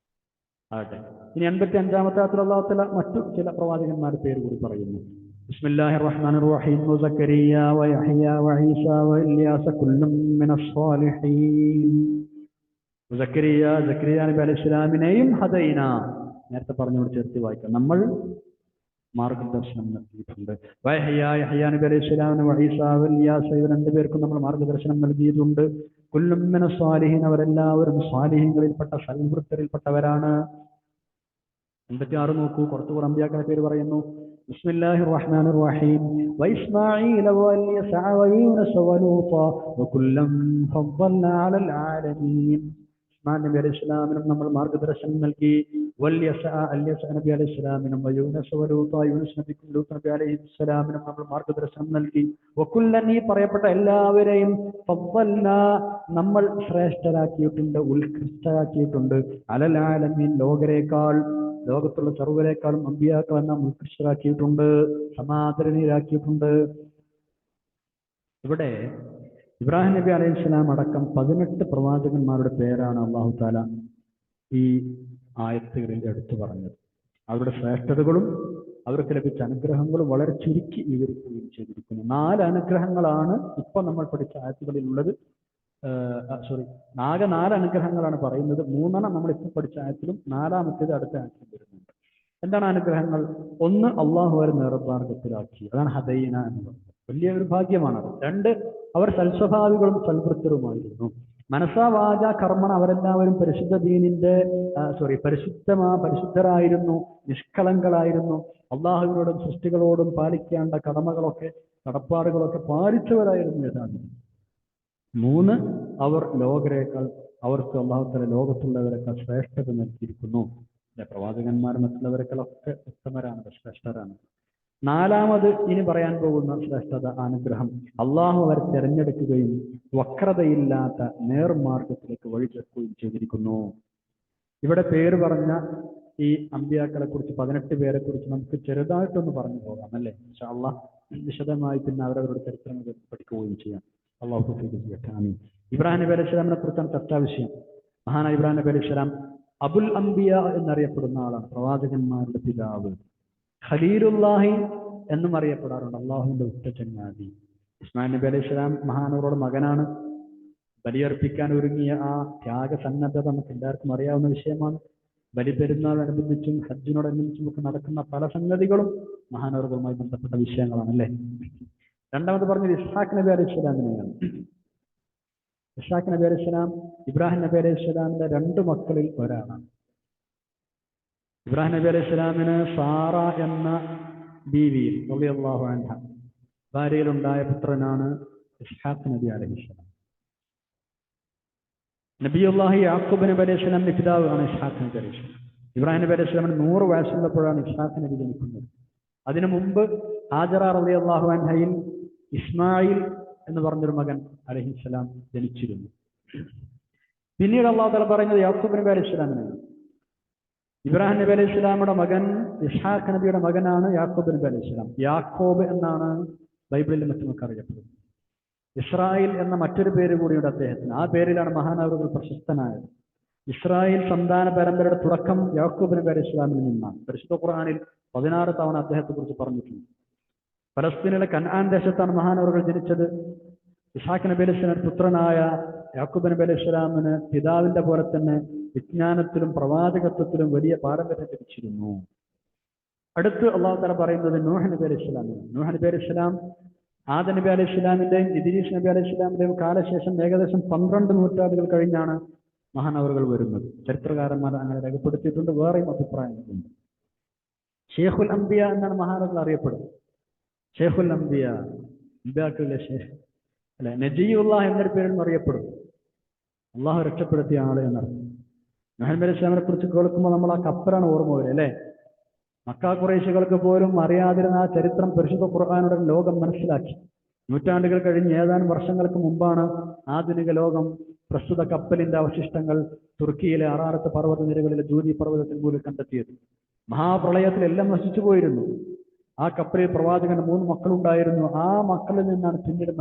ആകട്ടെ, ഇനി 85-ാമത്തെ ആയത്തിൽ അല്ലാഹു തആല മറ്റു ചില പ്രവാചകന്മാരുടെ പേര് കൂടി പറയുന്നു. ബിസ്മില്ലാഹിർ റഹ്മാനിർ റഹീം. വസക്കരിയ വയഹ്യ വഈസ വഇല്യാസ കുല്ലും മിനസ് സ്വാലിഹീൻ. സക്കരിയ നബി അലൈഹി സ്വലാമിനെയും ഹദൈന, നേരത്തെ പറഞ്ഞോട് ചേർത്ത് വായിക്കാം, നമ്മൾ മാർഗദർശനം നൽകിയിട്ടുണ്ട്. യഹ്യ നബി അലൈഹി സ്വലാമിന് വഈസ വഇല്യാസ ഇവർ 2 പേർക്കും നമ്മൾ മാർഗദർശനം നൽകിയിട്ടുണ്ട്. കുല്ലും മിനസ് സ്വാലിഹീൻ, അവരെല്ലാവരും സ്വാലിഹീങ്ങളിൽപ്പെട്ട സൽവൃത്തരിൽപ്പെട്ടവരാണ്. 86 നോക്കൂ, കുറച്ചുകൂടെ അമ്പിയാക്കളുടെ പേര് പറയുന്നു. ബിസ്മില്ലാഹിർ റഹ്മാനിർ റഹീം. വഇസ്മാഈല വഇല്യസഅ വയൂനസ വലൂത വകുല്ലൻ ഫദ്ദൽനാ അലൽ ആലമീൻ. ഉസ്മാൻ നബി അലൈഹി സ്വലാമിനും നമ്മൾ മാർഗദർശനം നൽകി. വല്യസ നബി അലൈഹി സ്വലാമിനും യൂനസ വലൂത യൂനസ് നബിക്കും ലൂത്ത് നബി അലൈഹി സ്വലാമിനും നമ്മൾ മാർഗദർശനം നൽകി. വകുല്ലൻ, ഈ പറയപ്പെട്ട എല്ലാവരെയും ഫദ്ദൽനാ നമ്മൾ ശ്രേഷ്ഠരാക്കിയിട്ടുണ്ട്, ഉത്കൃഷ്ടരാക്കിയിട്ടുണ്ട്. അലൽ ആലമീൻ, ലോകരേക്കാൾ, ലോകത്തുള്ള സർവ്വരേക്കാളും അമ്പിയാക്കളെ നാം ഉത്കൃഷ്ടരാക്കിയിട്ടുണ്ട്, സമാദരണീയരാക്കിയിട്ടുണ്ട്. ഇവിടെ ഇബ്രാഹിം നബി അലൈഹി സ്വലാം അടക്കം 18 പ്രവാചകന്മാരുടെ പേരാണ് അല്ലാഹു തആല ഈ ആയത്തുകളിൽ എടുത്തു പറഞ്ഞത്. അവരുടെ ശ്രേഷ്ഠതകളും അവർക്ക് ലഭിച്ച അനുഗ്രഹങ്ങളും വളരെ ചുരുക്കി വിവരിക്കുകയും ചെയ്തിരിക്കുന്നു. 4 അനുഗ്രഹങ്ങളാണ് ഇപ്പൊ നമ്മൾ പഠിച്ച ആയത്തുകളിലുള്ളത്. ആകെ 4 അനുഗ്രഹങ്ങളാണ് പറയുന്നത്. 3 നമ്മൾ ഇപ്പോൾ പഠിച്ച ആയത്തിലും 4-ാമത്തേത് അടുത്ത ആയത്തിലും വരുന്നുണ്ട്. എന്താണ് അനുഗ്രഹങ്ങൾ? ഒന്ന്, അള്ളാഹു അവരെ നേർമാർഗത്തിലാക്കി, അതാണ് ഹദൈന എന്ന് പറയുന്നത്. വലിയ ഒരു ഭാഗ്യമാണത്. 2, അവർ സൽസ്വഭാവികളും സൽവൃത്തരുമായിരുന്നു. മനസാ വാച കർമ്മണ അവരെല്ലാവരും പരിശുദ്ധ ദീനിന്റെ പരിശുദ്ധരായിരുന്നു, നിഷ്കളങ്കളായിരുന്നു. അള്ളാഹുവിനോടും സൃഷ്ടികളോടും പാലിക്കേണ്ട കടപ്പാടുകളൊക്കെ പാലിച്ചവരായിരുന്നു യഥാർത്ഥം. 3, അവർ ലോകരേക്കാൾ, അവർക്ക് അള്ളാഹു തആല ലോകത്തുള്ളവരെക്കാൾ ശ്രേഷ്ഠത നൽകിയിരിക്കുന്നു. പ്രവാചകന്മാർ മറ്റുള്ളവരെക്കാളൊക്കെ ഉത്തമരാണ്, ശ്രേഷ്ഠരാണ്. 4-ാമത് ഇനി പറയാൻ പോകുന്ന ശ്രേഷ്ഠത, അനുഗ്രഹം, അള്ളാഹു അവരെ തിരഞ്ഞെടുക്കുകയും വക്രതയില്ലാത്ത നേർമാർഗത്തിലേക്ക് വഴി ചേർക്കുകയും ചെയ്തിരിക്കുന്നു. ഇവിടെ പേര് പറഞ്ഞ ഈ അമ്പിയാക്കളെ കുറിച്ച് 18 പേരെ കുറിച്ച് നമുക്ക് ചെറുതായിട്ടൊന്ന് പറഞ്ഞു പോകാം അല്ലേ? ഇൻഷാ അല്ലാഹ് വിശദമായി പിന്നെ അവരവരുടെ ചരിത്രങ്ങൾ പഠിക്കുകയും ചെയ്യാം. അള്ളാഹു തൗഫീഖ് ചെയ്യട്ടെ. ആമീൻ. ഇബ്രാഹിം നബി അലൈഹി സ്വലാമിനെ കുറിച്ചാണ് ചർച്ചാ വിഷയം. മഹാനായ ഇബ്രാഹിം നബി അലൈഹി സ്വലാം അബുൽ അംബിയ എന്നറിയപ്പെടുന്ന ആളാണ്, പ്രവാചകന്മാരുടെ പിതാവ്. ഖലീലുല്ലാഹി എന്നും അറിയപ്പെടാറുണ്ട്, അള്ളാഹുവിന്റെ ഉറ്റ ചങ്ങാതി. ഇസ്മായിൽ നബി അലൈഹി സ്വലാം മഹാനവറുടെ മകനാണ്. ബലിയർപ്പിക്കാൻ ഒരുങ്ങിയ ആ ത്യാഗസന്നദ്ധത നമുക്ക് എല്ലാവർക്കും അറിയാവുന്ന വിഷയമാണ്. ബലിപെരുന്നാളനുബന്ധിച്ചും ഹജ്ജിനോടനുബന്ധിച്ചും ഒക്കെ നടക്കുന്ന പല സംഗതികളും മഹാനവറുകളുമായി ബന്ധപ്പെട്ട വിഷയങ്ങളാണ് അല്ലേ? 2-ാമത് പറഞ്ഞത് ഇസ്ഹാഖ് നബി അലൈഹി സ്വലാമിനെയാണ്. ഇസ്ഹാഖ് നബി അലൈഹി സ്വലാം ഇബ്രാഹിം നബി അലൈഹി സ്വലാമിന്റെ 2 മക്കളിൽ ഒരാളാണ്. ഇബ്രാഹിം നബി അലൈഹി സ്വലാമിന് സാറ എന്ന ബീവിയിൽ റളിയല്ലാഹു അൻഹ ഭാര്യയിലുണ്ടായ പുത്രനാണ് ഇസ്ഹാഖ് നബി അലൈഹിസ്സലാം. നബിയുല്ലാഹി യാക്കൂബ് നബി അലൈഹി സ്വലാമിന്റെ പിതാവാണ് ഇസ്ഹാഖ് നബി അലൈഹി സ്വലാം. ഇബ്രാഹിം നബി അലൈഹി സ്വലാമിന് 100 വയസ്സുള്ളപ്പോഴാണ് ഇസ്ഹാഖ് നബി ജനിക്കുന്നത്. അതിനു മുമ്പ് ഹാജറ റളിയല്ലാഹു അൻഹയിൽ ഇസ്മായിൽ എന്ന് പറഞ്ഞൊരു മകൻ അലൈഹിസ്സലാം ജനിച്ചിരുന്നു. പിന്നീട് അല്ലാഹു തആല പറയുന്നത് യാക്കൂബ് നബി അലൈഹി സ്വലാമിനാണ്. ഇബ്രാഹിം നബി അലൈഹി സ്വലാമിയുടെ മകൻ ഇസ്ഹാഖ് നബിയുടെ മകനാണ് യാക്കൂബ് നബി അലൈഹി സ്വലാം. യാക്കോബ് എന്നാണ് ബൈബിളിൽ മറ്റുമൊക്കെ അറിയപ്പെടുന്നത്. ഇസ്രായേൽ എന്ന മറ്റൊരു പേര് കൂടിയുണ്ട് അദ്ദേഹത്തിന്. ആ പേരിലാണ് മഹാനവറുകൾ പ്രശസ്തനായത്. ഇസ്രായേൽ സന്താന പരമ്പരയുടെ തുടക്കം യാക്കൂബ് നബി അലൈഹി സ്വലാമിൽ നിന്നാണ്. പരിശുദ്ധ ഖുർആനിൽ 16 തവണ അദ്ദേഹത്തെ കുറിച്ച് പറഞ്ഞിട്ടുണ്ട്. ഫലസ്തീനിലെ കൻആൻ ദേശത്താണ് മഹാനവറുകൾ ജനിച്ചത്. ഇസ്ഹാഖ് നബി അലൈഹി സ്വലാം പുത്രനായ യാക്കൂബ് നബി അലൈഹി സ്വലാമിന് പിതാവിന്റെ പോലെ തന്നെ വിജ്ഞാനത്തിലും പ്രവാചകത്വത്തിലും വലിയ പാരമ്പര്യം ലഭിച്ചിരുന്നു. അടുത്ത് അല്ലാഹു തആല പറയുന്നത് നൂഹ് നബി അലൈഹി സ്വലാമിനാണ്. നൂഹ് നബി അലൈഹി സ്വലാം ആദം നബി അലൈഹി സ്വലാമിന്റെയും ഇദ്രീസ് നബി അലൈഹി സ്വലാമിന്റെയും കാലശേഷം ഏകദേശം 12 നൂറ്റാണ്ടുകൾ കഴിഞ്ഞാണ് മഹാനവറുകൾ വരുന്നത്. ചരിത്രകാരന്മാർ അങ്ങനെ രേഖപ്പെടുത്തിയിട്ടുണ്ട്. വേറെയും അഭിപ്രായങ്ങളുണ്ട്. ഷെയ്ഖുൽ അംബിയ എന്നാണ് മഹാനവറുകൾ അറിയപ്പെടുന്നത്. ഷെയ്ഖുൽ അംബിയ, അംബിയാക്കളിലെ ഷെയ്ഖ് അല്ലെ, നജിയുല്ലാഹ് എന്നൊരു പേരിൽ അറിയപ്പെടും. അള്ളാഹു രക്ഷപ്പെടുത്തിയ ആള് എന്നർത്ഥം. നൂഹ് നബി അലൈഹി സ്വലാമിനെ കുറിച്ച് കേൾക്കുമ്പോൾ നമ്മൾ ആ കപ്പലാണ് ഓർമ്മ വരും അല്ലേ. മക്ക ഖുറൈശികൾക്ക് പോലും അറിയാതിരുന്ന ആ ചരിത്രം പരിശുദ്ധ ഖുർആനിലൂടെ ലോകം മനസ്സിലാക്കി. നൂറ്റാണ്ടുകൾ കഴിഞ്ഞ് ഏതാനും വർഷങ്ങൾക്ക് മുമ്പാണ് ആധുനിക ലോകം പ്രസ്തുത കപ്പലിന്റെ അവശിഷ്ടങ്ങൾ തുർക്കിയിലെ അറാറത്ത് പർവ്വതനിരകളിലെ ജൂതി പർവ്വതത്തിൽ പോലും കണ്ടെത്തിയത്. മഹാപ്രളയത്തിൽ എല്ലാം നശിച്ചു പോയിരുന്നു. ആ കപ്പലിൽ പ്രവാചകന് 3 മക്കളുണ്ടായിരുന്നു. ആ മക്കളിൽ നിന്നാണ് പിന്നീട്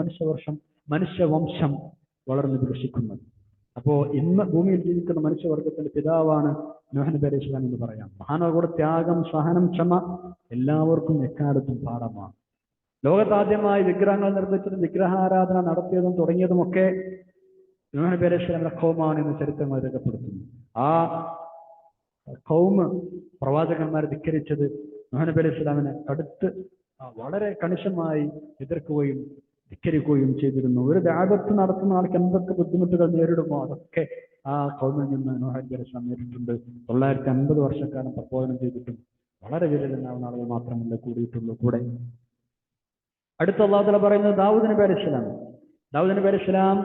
മനുഷ്യവംശം വളർന്നു വികസിക്കുന്നത്. അപ്പോ ഇന്ന് ഭൂമിയിൽ ജീവിക്കുന്ന മനുഷ്യവർഗത്തിന്റെ പിതാവാണ് നൂഹ് നബി അലൈഹി സ്വലാം എന്ന് പറയാം. മഹാനവറുകളുടെ ത്യാഗം, സഹനം, ക്ഷമ എല്ലാവർക്കും എക്കാലത്തും പാഠമാണ്. ലോകത്താദ്യമായി വിഗ്രഹങ്ങൾ നിർമ്മിച്ചതും വിഗ്രഹാരാധന നടത്തിയതും തുടങ്ങിയതുമൊക്കെ നൂഹ് നബി അലൈഹി സ്വലാമിന്റെ ഖൗമാണ് എന്ന് ചരിത്രങ്ങൾ രേഖപ്പെടുത്തുന്നു. ആ ഖൗമ് പ്രവാചകന്മാരെ ധിക്കരിച്ചത് നൂഹ് നബി അലൈഹി സ്വലാമിനെ വളരെ കണിശമായി എതിർക്കുകയും ധിക്കരിക്കുകയും ചെയ്തിരുന്നു. ഒരു ദഅവത്ത് നടത്തുന്ന ആൾക്ക് എന്തൊക്കെ ബുദ്ധിമുട്ടുകൾ നേരിടുമോ അതൊക്കെ ആ ഖൗമിൽ നിന്ന് നൂഹ് നബി അലൈഹി സ്വലാം നേരിട്ടുണ്ട്. 950 വർഷക്കാലം പ്രബോധനം ചെയ്തിട്ടും വളരെ വിരലെണ്ണാവുന്ന ആളുകൾ മാത്രമല്ല കൂടിയിട്ടുള്ളൂ കൂടെ. അടുത്ത അല്ലാഹു തആല പറയുന്നത് ദാവൂദ് നബി അലൈഹി സ്വലാം. ദാവൂദ് നബി അലൈഹി സ്വലാം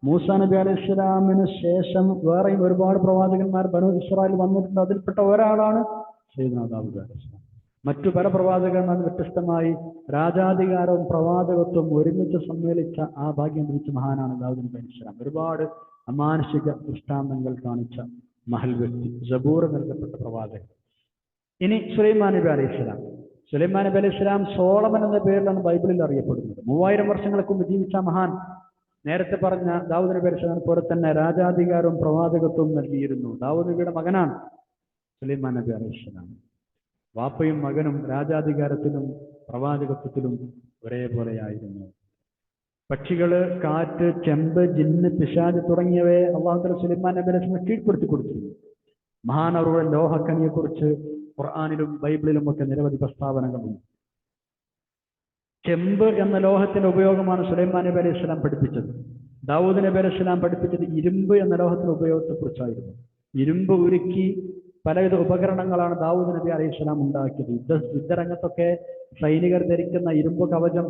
മൂസാ നബി അലൈഹി സ്വലാമിന് ശേഷം വേറെയും ഒരുപാട് പ്രവാചകന്മാർ ബനൂ ഇസ്രായേൽ വന്നിട്ടുണ്ട്. അതിൽപ്പെട്ട ഒരാളാണ് സയ്യിദുനാ ദാവൂദ് അലൈഹി സ്വലാം. മറ്റു പല പ്രവാചകന്മാരും വ്യത്യസ്തമായി രാജാധികാരവും പ്രവാചകത്വവും ഒരുമിച്ച് സമ്മേളിച്ച ആ ഭാഗ്യം ലഭിച്ച മഹാനാണ് ദാവൂദ് നബി അലൈഹി സ്വലാം. ഒരുപാട് അമാനുഷിക ദൃഷ്ടാന്തങ്ങൾ കാണിച്ച മഹൽ വ്യക്തി, സബൂർ നൽകപ്പെട്ട പ്രവാചകൻ. ഇനി സുലൈമാൻ നബി അലൈഹി സ്വലാം. സുലൈമാൻ നബി അലൈഹി സ്വലാം സോളമൻ എന്ന പേരിലാണ് ബൈബിളിൽ അറിയപ്പെടുന്നത്. 3000 വർഷങ്ങൾക്ക് മുമ്പ് ജീവിച്ച മഹാൻ. നേരത്തെ പറഞ്ഞ ദാവൂദ് നബി അലൈഹി സ്വലാം പോലെ തന്നെ രാജാധികാരവും പ്രവാചകത്വവും നൽകിയിരുന്നു. ദാവൂദ് നബിയുടെ മകനാണ് സുലൈമാൻ നബി അലൈഹി സ്വലാം. വാപ്പയും മകനും രാജാധികാരത്തിലും പ്രവാചകത്വത്തിലും ഒരേപോലെയായിരുന്നു. പക്ഷികള്, കാറ്റ്, ചെമ്പ്, ജിന്ന്, പിശാച് തുടങ്ങിയവയെ അല്ലാഹു തആല സുലൈമാൻ നബി അലൈഹി സ്വലാം കീഴ്പ്പെടുത്തി കൊടുത്തിരുന്നു. മഹാനവറുടെ ലോഹക്കണിയെ കുറിച്ച് ഖുർആനിലും ബൈബിളിലും ഒക്കെ നിരവധി പ്രസ്താവനകളുണ്ട്. ചെമ്പ് എന്ന ലോഹത്തിന്റെ ഉപയോഗമാണ് സുലൈമാൻ നബി അലൈഹി സ്വലാം പഠിപ്പിച്ചത്. ദാവൂദ് നബി അലൈഹി സ്വലാം പഠിപ്പിച്ചത് ഇരുമ്പ് എന്ന ലോഹത്തിന്റെ ഉപയോഗത്തെ കുറിച്ചായിരുന്നു. ഇരുമ്പ് ഉരുക്കി പലവിധ ഉപകരണങ്ങളാണ് ദാവൂദ് നബി അലൈഹി സ്വലാം ഉണ്ടാക്കിയത്. യുദ്ധരംഗത്തൊക്കെ സൈനികർ ധരിക്കുന്ന ഇരുമ്പ് കവചം,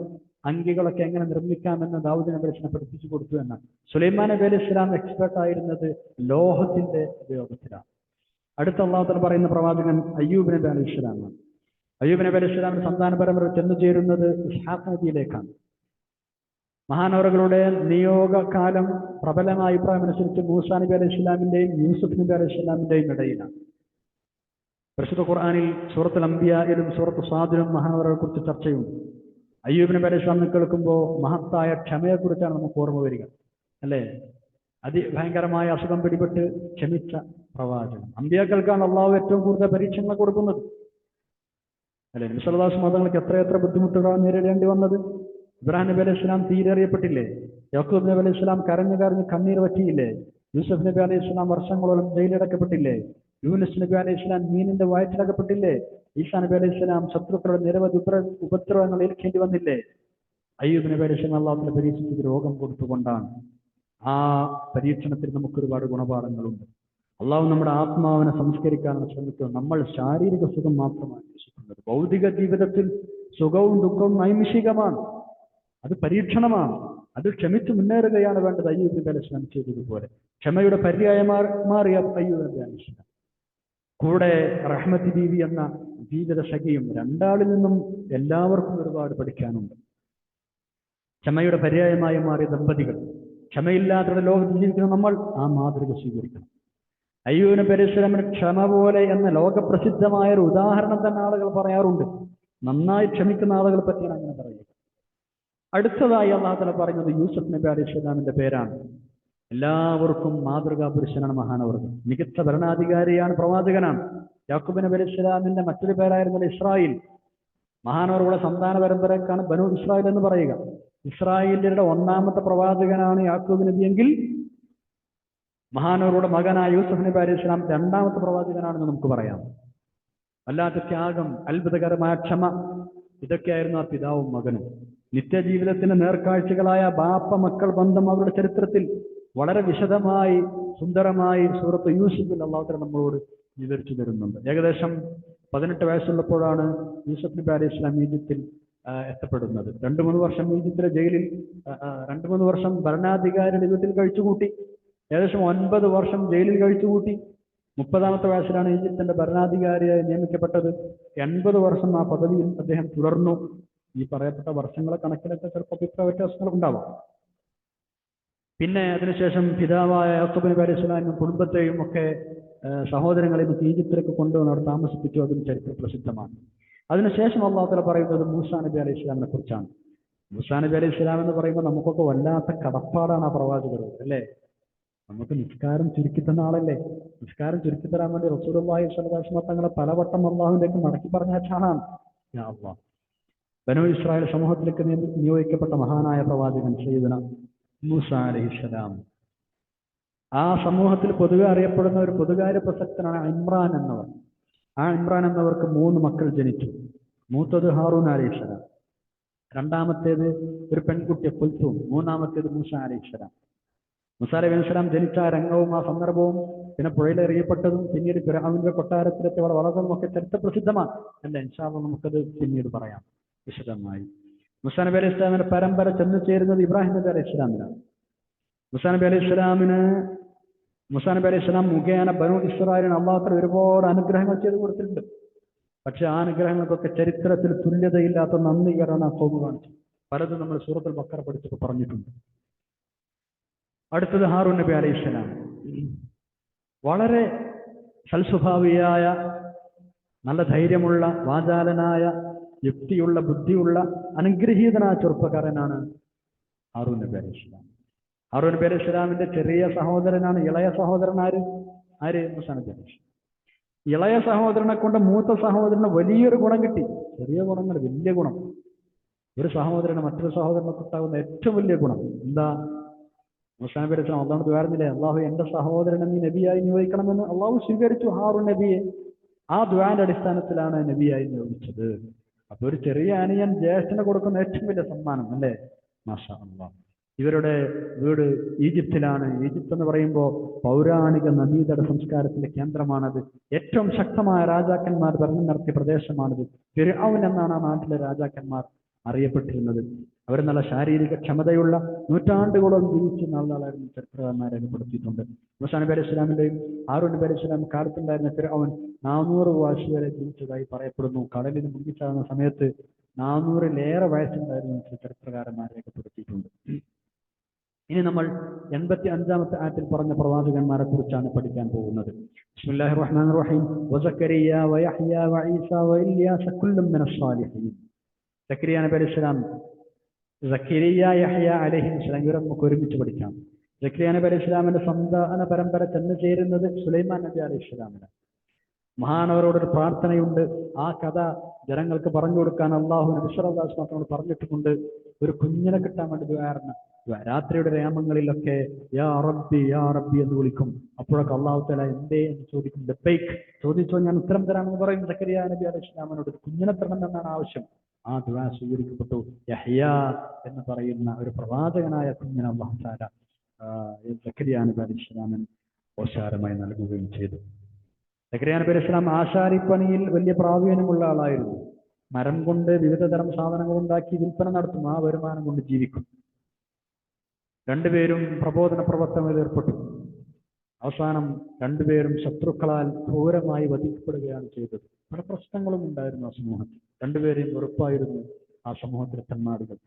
അങ്കികളൊക്കെ എങ്ങനെ നിർമ്മിക്കാമെന്ന് ദാവൂദ് നബി അലൈഹി സ്വലാം പഠിപ്പിച്ചു കൊടുത്തു എന്നാണ്. സുലൈമാൻ നബി അലൈഹി സ്വലാം എക്സ്പെർട്ട് ആയിരുന്നത് ലോഹത്തിന്റെ ഉപയോഗത്തിലാണ്. അടുത്ത അല്ലാഹു തആല പറയുന്ന പ്രവാചകൻ അയ്യൂബ് നബി അലൈഹി സ്വലാമാണ്. അയ്യൂബ് നബി അലൈഹി സ്വലാമിന്റെ സന്താന പരമ്പര ചെന്നു ചേരുന്നത് ഇസ്ഹാഖ് നബിയിലേക്കാണ്. മഹാനവറുകളുടെ നിയോഗകാലം പ്രബലമായ അഭിപ്രായം അനുസരിച്ച് മൂസാ നബി അലൈഹി സ്വലാമിന്റെയും യൂസുഫ് നബി അലൈഹി സ്വലാമിന്റെയും ഇടയിലാണ്. പരിശുദ്ധ ഖുർആനിൽ സൂറത്തുൽ അംബിയായിലും സൂറത്തു സാദിലും മഹാനവറുകളെ കുറിച്ച് ചർച്ചയുണ്ട്. അയ്യൂബ് നബി അലൈഹി സ്വലാമിനെ കേൾക്കുമ്പോൾ മഹത്തായ ക്ഷമയെക്കുറിച്ചാണ് നമുക്ക് ഓർമ്മ വരിക അല്ലേ. അതിഭയങ്കരമായ അസുഖം പിടിപെട്ട് ക്ഷമിച്ച പ്രവാചകൻ. അമ്പിയാക്കൾക്കാണ് അള്ളാഹു ഏറ്റവും കൂടുതൽ പരീക്ഷണങ്ങൾ കൊടുക്കുന്നത് അല്ലെ. നബി സല്ലല്ലാഹു അലൈഹി വസല്ലം തങ്ങൾക്ക് എത്രയെത്ര ബുദ്ധിമുട്ടുകളാണ് നേരിടേണ്ടി വന്നത്. ഇബ്രാഹിം നബി അലൈഹി സ്വലാം തീരെ അറിയപ്പെട്ടില്ലേ. യാക്കൂബ് നബി അലൈഹി സ്വലാം കരഞ്ഞു കണ്ണീർ വറ്റിയില്ലേ. യൂസുഫ് നബി അലൈഹി സ്വലാം വർഷങ്ങളോളം ജയിലടക്കപ്പെട്ടില്ലേ. യൂനുസ് നബി അലൈഹി സ്വലാം മീനിന്റെ വയറ്റിലകപ്പെട്ടില്ലേ. ഈസാ നബി അലൈഹി സ്വലാം ശത്രുക്കളുടെ നിരവധി ഉപദ്രവങ്ങൾ ഏൽക്കേണ്ടി വന്നില്ലേ. അയ്യൂബ് നബി അലൈഹി സ്വലാം അള്ളാഹുവിനെ പരീക്ഷിച്ചത് രോഗം കൊടുത്തുകൊണ്ടാണ്. ആ പരീക്ഷണത്തിൽ നമുക്കൊരുപാട് ഗുണപാഠങ്ങളുണ്ട്. അള്ളാഹു നമ്മുടെ ആത്മാവിനെ സംസ്കരിക്കാനാണ് ശ്രമിക്കുന്നത്. നമ്മൾ ശാരീരിക സുഖം മാത്രമാണ് അന്വേഷിക്കുന്നത്. ഭൗതിക ജീവിതത്തിൽ സുഖവും ദുഃഖവും നൈമിഷികമാണ്, അത് പരീക്ഷണമാണ്. അത് ക്ഷമിച്ചു മുന്നേറുകയാണ് വേണ്ടത്. അയ്യൂബ് നബി അലൈഹി സ്വലാം ചെയ്തതുപോലെ ക്ഷമയുടെ പര്യായമാറിയ അയ്യൂബ് നബി അലൈഹി സ്വലാം കൂടെ റഹ്മത്ത് ബീവി എന്ന ജീവിത സഖിയും, രണ്ടാളിൽ നിന്നും എല്ലാവർക്കും ഒരുപാട് പഠിക്കാനുണ്ട്. ക്ഷമയുടെ പര്യായമായി മാറിയ ദമ്പതികൾ, ക്ഷമയില്ലാത്ത ലോകത്ത് ജീവിക്കുന്ന നമ്മൾ ആ മാതൃക സ്വീകരിക്കണം. അയ്യൂബ് നബി അലൈഹി സ്വലാമിന് ക്ഷമ പോലെ എന്ന ലോകപ്രസിദ്ധമായ ഒരു ഉദാഹരണം തന്നെ ആളുകൾ പറയാറുണ്ട്. നന്നായി ക്ഷമിക്കുന്ന ആളുകളെ പറ്റിയാണ് അങ്ങനെ പറയുക. അടുത്തതായി അല്ലാഹു തആല പറയുന്നത് യൂസുഫ് നബി അലൈഹി സ്വലാമിന്റെ പേരാണ്. എല്ലാവർക്കും മാതൃകാ പുരുഷനാണ് മഹാനവർഗം. മികച്ച ഭരണാധികാരിയാണ്, പ്രവാചകനാണ്. യാക്കൂബ് നബി അലൈഹി സ്വലാമിന്റെ മറ്റൊരു പേരായിരുന്നത് ഇസ്രായേൽ. മഹാനവർഗയുടെ സന്താന പരമ്പരക്കാണ് ബനു ഇസ്രായേൽ എന്ന് പറയുക. ഇസ്രായേലിന്റെ ഒന്നാമത്തെ പ്രവാചകനാണ് യാക്കൂബ് നബി എങ്കിൽ മഹാനവരുടെ മകനായ യൂസുഫ് നബി അലൈഹി സ്വലാം രണ്ടാമത്തെ പ്രവാചകനാണെന്ന് നമുക്ക് പറയാം. വല്ലാത്ത ത്യാഗം, അത്ഭുതകരമായ ക്ഷമ, ഇതൊക്കെയായിരുന്നു ആ പിതാവും മകനും. നിത്യജീവിതത്തിന്റെ നേർക്കാഴ്ചകളായ ബാപ്പ മക്കൾ ബന്ധം അവരുടെ ചരിത്രത്തിൽ വളരെ വിശദമായി സുന്ദരമായി സൂറത്ത് യൂസുഫിൽ അല്ലാഹു തആല നമ്മളോട് വിവരിച്ചു തരുന്നുണ്ട്. ഏകദേശം 18 വയസ്സുള്ളപ്പോഴാണ് യൂസുഫ് നബി അലൈഹി സ്വലാം ഈജിപ്തിൽ എത്തപ്പെടുന്നത്. 2-3 വർഷം ഈജിപ്തിലെ ജയിലിൽ, 2-3 വർഷം ഭരണാധികാരിയുടെ വീട്ടിൽ കഴിച്ചുകൂട്ടി. ഏകദേശം 9 വർഷം ജയിലിൽ കഴിച്ചുകൂട്ടി. 30-ാമത്തെ വയസ്സിലാണ് ഈജിപ്തിന്റെ ഭരണാധികാരിയായി നിയമിക്കപ്പെട്ടത്. 80 വർഷം ആ പദവിയിൽ അദ്ദേഹം തുടർന്നു. ഈ പറയപ്പെട്ട വർഷങ്ങളെ കണക്കിലൊക്കെ ചിലപ്പോൾ അഭിപ്രായ വ്യത്യാസങ്ങൾ ഉണ്ടാവാം. പിന്നെ അതിനുശേഷം പിതാവായ യാക്കൂബ് നബി അലൈഹി സ്വലാമിനും കുടുംബത്തെയും ഒക്കെ സഹോദരങ്ങളെയും ഈജിപ്തിലേക്ക് കൊണ്ടുവന്ന് അവിടെ താമസിപ്പിച്ചു. അതും ചരിത്ര പ്രസിദ്ധമാണ്. അതിനുശേഷം അല്ലാഹു തആല പറയുന്നത് മൂസാ നബി അലൈഹി സ്വലാമിനെ കുറിച്ചാണ്. മൂസാ നബി അലൈഹി സ്വലാം എന്ന് പറയുമ്പോൾ നമുക്കൊക്കെ വല്ലാത്ത കടപ്പാടാണ് ആ പ്രവാചകരോട്, അല്ലേ? നമുക്ക് നിസ്കാരം ചുരുക്കി തന്ന ആളല്ലേ. നിസ്കാരം ചുരുക്കി തരാൻ വേണ്ടി റസൂലുള്ളാഹി സ്വല്ലല്ലാഹു അലൈഹി വസല്ലം തങ്ങളെ പലവട്ടം അള്ളാഹുവിലേക്ക് മടക്കി പറഞ്ഞ ആളാണ്. യാ അല്ലാഹ്, ബനൂ ഇസ്രായേൽ സമൂഹത്തിലേക്ക് നിയോഗിക്കപ്പെട്ട മഹാനായ പ്രവാചകൻ സയ്യിദുന മൂസാ അലൈഹിസ്സലാം. ആ സമൂഹത്തിൽ പൊതുവെ അറിയപ്പെടുന്ന ഒരു പൊതുകാര്യ പ്രസക്തനാണ് ഇമ്രാൻ എന്നവർ. ആ ഇമ്രാൻ എന്നവർക്ക് 3 മക്കൾ ജനിച്ചു. മൂത്തത് ഹാറൂൻ അലൈഹിസ്സലാം, രണ്ടാമത്തേത് ഒരു പെൺകുട്ടി കുൽസൂം, മൂന്നാമത്തേത് മൂസാ അലൈഹിസ്സലാം. മൂസാ അലൈഹിസ്സലാം ജനിച്ച ആ രംഗവും ആ സന്ദർഭവും പിന്നെ പുഴയിലെറിയപ്പെട്ടതും പിന്നീട് ഫിർഔന്റെ കൊട്ടാരത്തിലെത്തി അവിടെ വളർന്നതും ഒക്കെ ചരിത്ര പ്രസിദ്ധമാണ്. അല്ല, ഇൻഷാ അല്ലാഹ് നമുക്കത് പിന്നീട് പറയാം വിശദമായി. മൂസാ നബി അലൈഹി സ്വലാമിന്റെ പരമ്പര ചെന്നു ചേരുന്നത് ഇബ്രാഹിം നബി അലൈഹി സ്വലാമിനാണ്. മൂസാ നബി അലൈഹി സ്വലാം മുഖേന ബനൂ ഇസ്രായേലിന് അല്ലാഹു തആല ഒരുപാട് അനുഗ്രഹങ്ങൾ ചെയ്തു കൊടുത്തിട്ടുണ്ട്. പക്ഷെ ആ അനുഗ്രഹങ്ങൾക്കൊക്കെ ചരിത്രത്തിൽ തുല്യതയില്ലാത്ത നന്ദികേടാണ് ആ ഖൗമ് കാണിച്ചത്. പലതും നമ്മൾ സൂറത്തുൽ ബഖറ പഠിച്ചപ്പോൾ പറഞ്ഞിട്ടുണ്ട്. അടുത്തത് ഹാറൂൻ നബി അലൈഹി സ്വലാം. വളരെ സൽസ്വഭാവിയായ, നല്ല ധൈര്യമുള്ള, വാചാലനായ, യുക്തിയുള്ള, ബുദ്ധിയുള്ള, അനുഗ്രഹീതനായ ചെറുപ്പക്കാരനാണ് ഹാറൂൻ നബി അലൈഹി സ്വലാം. ഹാറൂൻ നബി അലൈഹി സ്വലാമിന്റെ ചെറിയ സഹോദരനാണ്, ഇളയ സഹോദരൻ ആര് മൂസാ നബി അലൈഹി സ്വലാം. ഇളയ സഹോദരനെ കൊണ്ട് മൂത്ത സഹോദരന് വലിയൊരു ഗുണം കിട്ടി. ചെറിയ ഗുണങ്ങൾ, വലിയ ഗുണം. ഒരു സഹോദരന് മറ്റൊരു സഹോദരനെ കിട്ടാവുന്ന ഏറ്റവും വലിയ ഗുണം എന്താ? മൂസാ നബി അലൈഹി സ്വലാം അള്ളാഹു ദ്വാരുന്നില്ലേ, അള്ളാഹു എന്റെ സഹോദരനെ നീ നബിയായി നിയോഗിക്കണമെന്ന്. അള്ളാഹു സ്വീകരിച്ചു ഹാറൂൻ നബിയെ. ആ ദ്വാന്റെ അടിസ്ഥാനത്തിലാണ് നബിയായി നിയോഗിച്ചത്. അപ്പൊ ഒരു ചെറിയ അനിയൻ ജ്യേഷ്ഠന് കൊടുക്കുന്ന ഏറ്റവും വലിയ സമ്മാനം, അല്ലേ? മാഷാ അല്ലാഹ്. ഇവരുടെ വീട് ഈജിപ്തിലാണ്. ഈജിപ്ത് എന്ന് പറയുമ്പോൾ പൗരാണിക നദീതട സംസ്കാരത്തിന്റെ കേന്ദ്രമാണത്. ഏറ്റവും ശക്തമായ രാജാക്കന്മാർ ഭരണം നടത്തിയ പ്രദേശമാണിത്. ഫിർഔൻ എന്നാണ് ആ നാട്ടിലെ രാജാക്കന്മാർ അറിയപ്പെട്ടിരുന്നത്. അവർ നല്ല ശാരീരിക ക്ഷമതയുള്ള, നൂറ്റാണ്ടുകളോളം ജീവിച്ച ആളുകളായിരുന്നു ചരിത്രകാരന്മാരെ രേഖപ്പെടുത്തിയിട്ടുണ്ട്. മൂസാ നബി അലൈഹി സ്വലാമിന്റെയും ഹാറൂൻ നബി അലൈഹി സ്വലാം കാലത്തുണ്ടായിരുന്ന ഫിർഔൻ 400 വയസ്സ് വരെ ജീവിച്ചതായി പറയപ്പെടുന്നു. കടലിന് മുങ്ങിച്ചാകുന്ന സമയത്ത് 400-ലേറെ വയസ്സുണ്ടായിരുന്നു ചരിത്രകാരന്മാർ രേഖപ്പെടുത്തിയിട്ടുണ്ട്. ഇനി നമ്മൾ 85-ാമത്തെ ആയത്തിൽ പറഞ്ഞ പ്രവാചകന്മാരെ കുറിച്ചാണ് പഠിക്കാൻ പോകുന്നത്. ബിസ്മില്ലാഹിർ റഹ്മാനിർ റഹീം. വസക്കരിയ വയഹ്യ വഈസ വഇല്യാസ കുല്ലും മിനസ് സാലിഹീൻ. സക്കരിയ നബി അലൈഹി സ്വലാം, സക്കരിയ, യഹ്യ അലൈഹിസ്സലാം, ഇവരെ നമുക്ക് ഒരുമിച്ച് പഠിക്കാം. സക്കരിയ നബി അലൈഹി സ്വലാമിന്റെ സന്താന പരമ്പര ചെന്നു ചേരുന്നത് സുലൈമാൻ നബി അലൈഹി സ്വലാമിനാണ്. മഹാനവരോടൊരു പ്രാർത്ഥനയുണ്ട്. ആ കഥ ജനങ്ങൾക്ക് പറഞ്ഞു കൊടുക്കാൻ അള്ളാഹു നബി സല്ലല്ലാഹു അലൈഹി വസല്ലം പറഞ്ഞിട്ടുമുണ്ട്. ഒരു കുഞ്ഞിനെ കിട്ടാൻ വേണ്ടി ദുആർന്ന രാത്രിയുടെ രാമങ്ങളിലൊക്കെ യാ റബ്ബി യാ റബ്ബി എന്ന് വിളിക്കും. അപ്പോഴൊക്കെ അള്ളാഹു തആല എന്തേ എന്ന് ചോദിക്കും. ലബ്ബൈക്, ചോദിച്ചോ ഞാൻ ഉത്തരം തരാമെന്ന് പറയും. സക്കരിയ നബി അലൈഹി സ്വലാമിനോട് ഒരു കുഞ്ഞിനെ തരണം എന്നാണ് ആവശ്യം. ആ ദുആ സ്വീകരിക്കപ്പെട്ടു. യഹ്യ എന്ന് പറയുന്ന ഒരു പ്രവാചകനായ കുഞ്ഞിനെ അല്ലാഹു തആല സക്കരിയ നബി അലൈഹി സ്വലാമിന് ഓശാരമായി നൽകുകയും ചെയ്തു. സക്കരിയ നബി അലൈഹി സ്വലാം ആശാരിപ്പണിയിൽ വലിയ പ്രാവീണ്യമുള്ള ആളായിരുന്നു. മരം കൊണ്ട് വിവിധ തരം സാധനങ്ങൾ ഉണ്ടാക്കി വിൽപ്പന നടത്തും. ആ വരുമാനം കൊണ്ട് ജീവിക്കും. രണ്ടുപേരും പ്രബോധന പ്രവർത്തനങ്ങളിൽ ഏർപ്പെട്ടു. അവസാനം രണ്ടുപേരും ശത്രുക്കളാൽ ക്രൂരമായി വധിക്കപ്പെടുകയാണ് ചെയ്തത്. പല പ്രശ്നങ്ങളും ഉണ്ടായിരുന്നു ആ സമൂഹത്തിൽ. രണ്ടുപേരെയും വെറുപ്പായിരുന്നു ആ സമൂഹത്തിലെ തന്മാടുകൾ.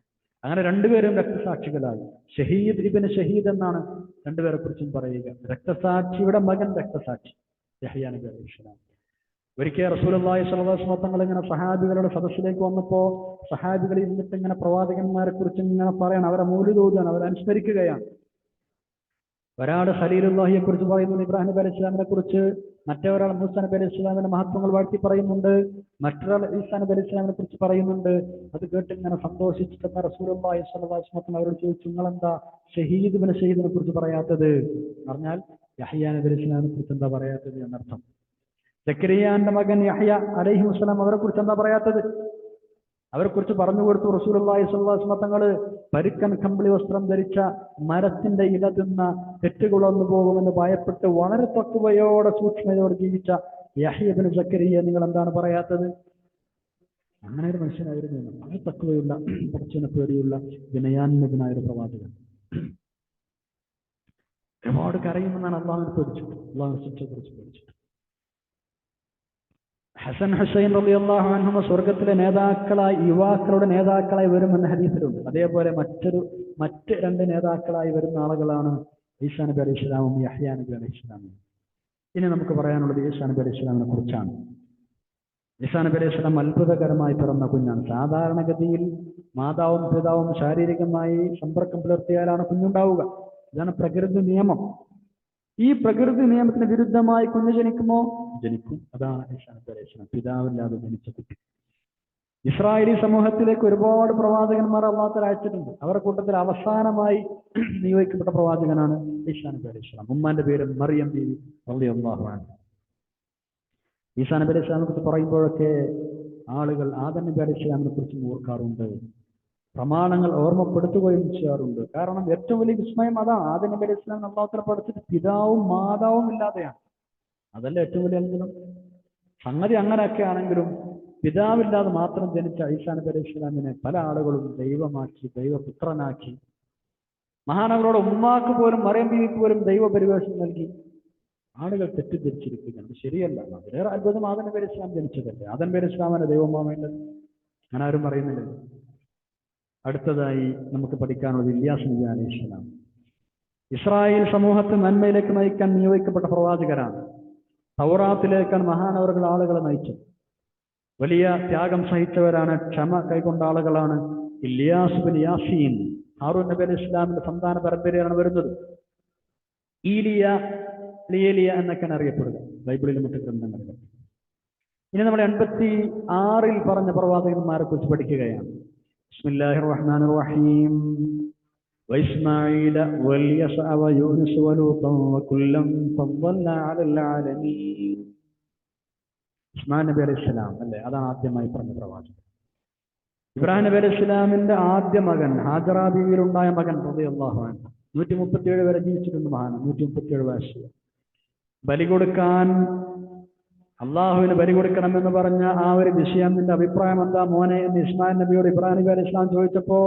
അങ്ങനെ രണ്ടുപേരും രക്തസാക്ഷികളായി. ഷഹീദ് ഇബ്നു ഷഹീദ് എന്നാണ് രണ്ടുപേരെ കുറിച്ചും പറയുക. രക്തസാക്ഷിയുടെ മകൻ രക്തസാക്ഷി യഹ്യ നബി അലൈഹി സ്വലാം. ഒരിക്കൽ റസൂലുള്ളാഹി സ്വല്ലല്ലാഹു അലൈഹി വസല്ലം തങ്ങൾ ഇങ്ങനെ സഹാബികളുടെ സദസ്സിലേക്ക് വന്നപ്പോൾ സഹാബികൾ ഇരുന്നിട്ട് ഇങ്ങനെ പ്രവാചകന്മാരെ കുറിച്ച് ഇങ്ങനെ പറയണം. അവരെ മൗലിദ് ഓതുകയാണ്, അവരെ അനുസ്മരിക്കുകയാണ്. ഒരാൾ ഖലീലുള്ളാഹിയെ കുറിച്ച് പറയുന്നുണ്ട്, ഇബ്രാഹിം നബി അലൈഹി സ്വലാമിനെ കുറിച്ച്. മറ്റൊരാൾ മൂസാ നബി അലൈഹി സ്വലാമിന്റെ മഹത്വങ്ങൾ വാഴ്ത്തി പറയുന്നുണ്ട്. മറ്റൊരാൾ ഈസാ നബി അലൈഹി സ്വലാമിനെ കുറിച്ച് പറയുന്നുണ്ട്. അത് കേട്ട് ഇങ്ങനെ സന്തോഷിച്ചിട്ട് റസൂലുള്ളാഹി സ്വല്ലല്ലാഹു അലൈഹി വസല്ലം അവരോട് ചോദിച്ചു, നിങ്ങളെന്താ ഷഹീദ് ഇബ്നു ഷഹീദിനെ കുറിച്ച് പറയാത്തത്? പറഞ്ഞാൽ യഹ്യ നബി അലൈഹി സ്വലാമിനെ കുറിച്ച് എന്താ പറയാത്തത് എന്നർത്ഥം. സക്കരിയാന്റെ മകൻ യഹ്യ അലൈഹി വസല്ലം അവരെ കുറിച്ച് എന്താ പറയാത്തത്? അവരെ കുറിച്ച് പറഞ്ഞു കൊടുത്തു. റസൂലുള്ളാഹി സ്വല്ലല്ലാഹു അലൈഹി വസല്ലം തങ്ങൾ പരുക്കൻ കമ്പിളി വസ്ത്രം ധരിച്ച മരത്തിന്റെ ഇല തിന്ന തെറ്റുകളൊന്നു പോകുമെന്ന് ഭയപ്പെട്ട് വളരെ തഖ്വയോടെ സൂക്ഷ്മതയോടെ ജീവിച്ച യഹ്യ ഇബ്നു സക്കരിയ നിങ്ങൾ എന്താണ് പറയാത്തത്? അങ്ങനെ ഒരു മനുഷ്യനായിരുന്നു. വളരെ തഖ്വയുള്ള, പടച്ചവനെ പേടിയുള്ള, വിനയാന്വിതനായ ഒരു പ്രവാചകൻ. ഒരുപാട് കരയുമെന്നാണ് അള്ളാഹുവിനെ പേടിച്ചിട്ട്, അള്ളാഹുവിനെ ശിക്ഷയെക്കുറിച്ച് പേടിച്ചിട്ട്. ഹസൻ ഹുസൈൻ റളിയല്ലാഹു അൻഹുമ സ്വർഗത്തിലെ നേതാക്കളായി, യുവാക്കളുടെ നേതാക്കളായി വരുമെന്ന ഹദീസിലുണ്ട്. അതേപോലെ മറ്റ് രണ്ട് നേതാക്കളായി വരുന്ന ആളുകളാണ് ഈസാ നബി അലൈഹി സ്വലാമും യഹ്യ നബി അലൈഹി സ്വലാമും. ഇനി നമുക്ക് പറയാനുള്ളത് ഈസാ നബി അലൈഹി സ്വലാമിനെ കുറിച്ചാണ്. ഈസാ നബി അലൈഹി സ്വലാം അത്ഭുതകരമായി പിറന്ന കുഞ്ഞാണ്. സാധാരണഗതിയിൽ മാതാവും പിതാവും ശാരീരികമായി സമ്പർക്കം പുലർത്തിയാലാണ് കുഞ്ഞുണ്ടാവുക. ഇതാണ് പ്രകൃതി നിയമം. ഈ പ്രകൃതി നിയമത്തിന് വിരുദ്ധമായി കുഞ്ഞ് ജനിക്കുമോ? ജനിക്കും. അതാണ് ഈസാ നബി അലൈഹി സ്വലാം, പിതാവില്ലാതെ ജനിച്ച കുട്ടി. ഇസ്രായേലി സമൂഹത്തിലേക്ക് ഒരുപാട് പ്രവാചകന്മാർ അല്ലാഹു തആല അയച്ചിട്ടുണ്ട്. അവരുടെ കൂട്ടത്തിൽ അവസാനമായി നിയോഗിക്കപ്പെട്ട പ്രവാചകനാണ് ഈസാ നബി അലൈഹി സ്വലാം. ഉമ്മാന്റെ പേര് മറിയം ബീവി റളിയല്ലാഹു അൻഹ. ഈസാ നബി അലൈഹി സ്വലാമിനെ കുറിച്ച് പറയുമ്പോഴൊക്കെ ആളുകൾ ആദം നബി അലൈഹി സ്വലാമിനെ കുറിച്ച് ഓർക്കാറുണ്ട്, പ്രമാണങ്ങൾ ഓർമ്മപ്പെടുത്തുകയും ചെയ്യാറുണ്ട്. കാരണം ഏറ്റവും വലിയ വിസ്മയം അതാണ്. ആദം നബി അലൈഹി സ്വലാം അല്ലാഹു തആല പഠിച്ചിട്ട് പിതാവും മാതാവും ഇല്ലാതെയാണ്. അതല്ല ഏറ്റവും വലിയ അത്ഭുതം. സംഗതി അങ്ങനെയൊക്കെ ആണെങ്കിലും പിതാവില്ലാതെ മാത്രം ജനിച്ച ഈസാ നബി അലൈഹി സ്വലാമിനെ പല ആളുകളും ദൈവമാക്കി, ദൈവപുത്രനാക്കി. മഹാനവരോട് ഉമ്മാക്ക് പോലും, മറിയം ബീവിക്ക് പോലും ദൈവപരിവേഷം നൽകി ആളുകൾ തെറ്റിദ്ധരിച്ചിരിക്കുകയാണ്. അത് ശരിയല്ല. അതിലേറെ അത്ഭുതം ആദം നബി അലൈഹി സ്വലാം ജനിച്ചതല്ലേ. ആദം നബി അലൈഹി സ്വലാമിനെ ദൈവമാവേണ്ടത് അങ്ങനെ ആരും പറയുന്നില്ലല്ലോ. അടുത്തതായി നമുക്ക് പഠിക്കാനുള്ളത് ഇല്യാസ് നബി അലൈഹി സ്വലാം. ഇസ്രായേൽ സമൂഹത്തെ നന്മയിലേക്ക് നയിക്കാൻ നിയോഗിക്കപ്പെട്ട പ്രവാചകരാണ്. തൗറാത്തിലേക്കാണ് മഹാനവറുകൾ ആളുകളെ നയിച്ചത്. വലിയ ത്യാഗം സഹിച്ചവരാണ്, ക്ഷമ കൈക്കൊണ്ട ആളുകളാണ്. ഇല്യാസ് ബിൻ യാസീൻ ഹാറൂൻ നബി അലൈഹി സ്വലാമിന്റെ സന്താന പരമ്പരയാണ് വരുന്നത്. ഈലിയ, ലിയലിയ എന്നൊക്കെയാണ് അറിയപ്പെടുക ബൈബിളിലും മറ്റു ഗ്രന്ഥങ്ങളിലും. ഇനി നമ്മൾ 86 പറഞ്ഞ പ്രവാചകന്മാരെ കുറിച്ച് പഠിക്കുകയാണ്. ബിസ്മില്ലാഹിർ റഹ്മാനിർ റഹീം. വഇസ്മാഈല വൽയസഅ വയൂനുസ് വലൂതൻ വകുല്ലൻ ഫദ്ദൽനാ അലൽ ആലമീൻ. ഇസ്മായിൽ നബി അലൈഹി സ്വലാം അല്ലേ, അതാണ് ആദ്യമായി പറഞ്ഞ പ്രവാചകൻ. ഇബ്രാഹിം നബി അലൈഹി സ്വലാമിന്റെ ആദ്യ മകൻ, ഹാജറ ബീവിയിലുണ്ടായ മകൻ റളിയല്ലാഹു അൻഹു. 137 വരെ ജീവിച്ചിട്ടുണ്ട് മഹാൻ, 137 വയസ്സ്. ബലി കൊടുക്കാൻ, അള്ളാഹുവിന് ബലി കൊടുക്കണമെന്ന് പറഞ്ഞ ആ ഒരു വിഷയം, നിന്റെ അഭിപ്രായം എന്താ മോനെ എന്ന് ഇസ്മായിൽ നബിയോട് ഇബ്രാഹിം നബി അലൈഹി സ്വലാം ചോദിച്ചപ്പോ,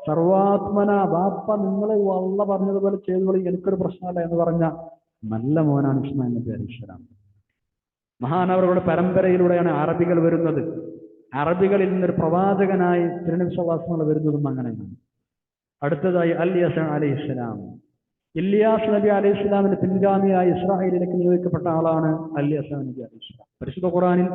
സർവാത്മന ബാപ്പ നിങ്ങൾ അള്ള പറഞ്ഞതുപോലെ ചെയ്തോളി, എനിക്കൊരു പ്രശ്നമല്ല എന്ന് പറഞ്ഞ നല്ല മോനാണ് ഇസ്മായിൽ നബി അലൈഹി സ്വലാം. മഹാനവറുകളുടെ പരമ്പരയിലൂടെയാണ് അറബികൾ വരുന്നത്. അറബികളിൽ നിന്നൊരു പ്രവാചകനായി തിരുനബി സ്വല്ലല്ലാഹു അലൈഹി വസല്ലം വരുന്നതും അങ്ങനെയാണ്. അടുത്തതായി ഇല്യാസ് അലൈഹി സ്വലാം. ഇല്യാസ് നബി അലൈഹി സ്വലാമിന്റെ പിൻഗാമിയായി ഇസ്രായേലിലേക്ക് നിയോഗിക്കപ്പെട്ട ആളാണ് ഇല്യാസ് നബി അലൈഹി സ്വലാം. പരിശുദ്ധ ഖുർആനിൽ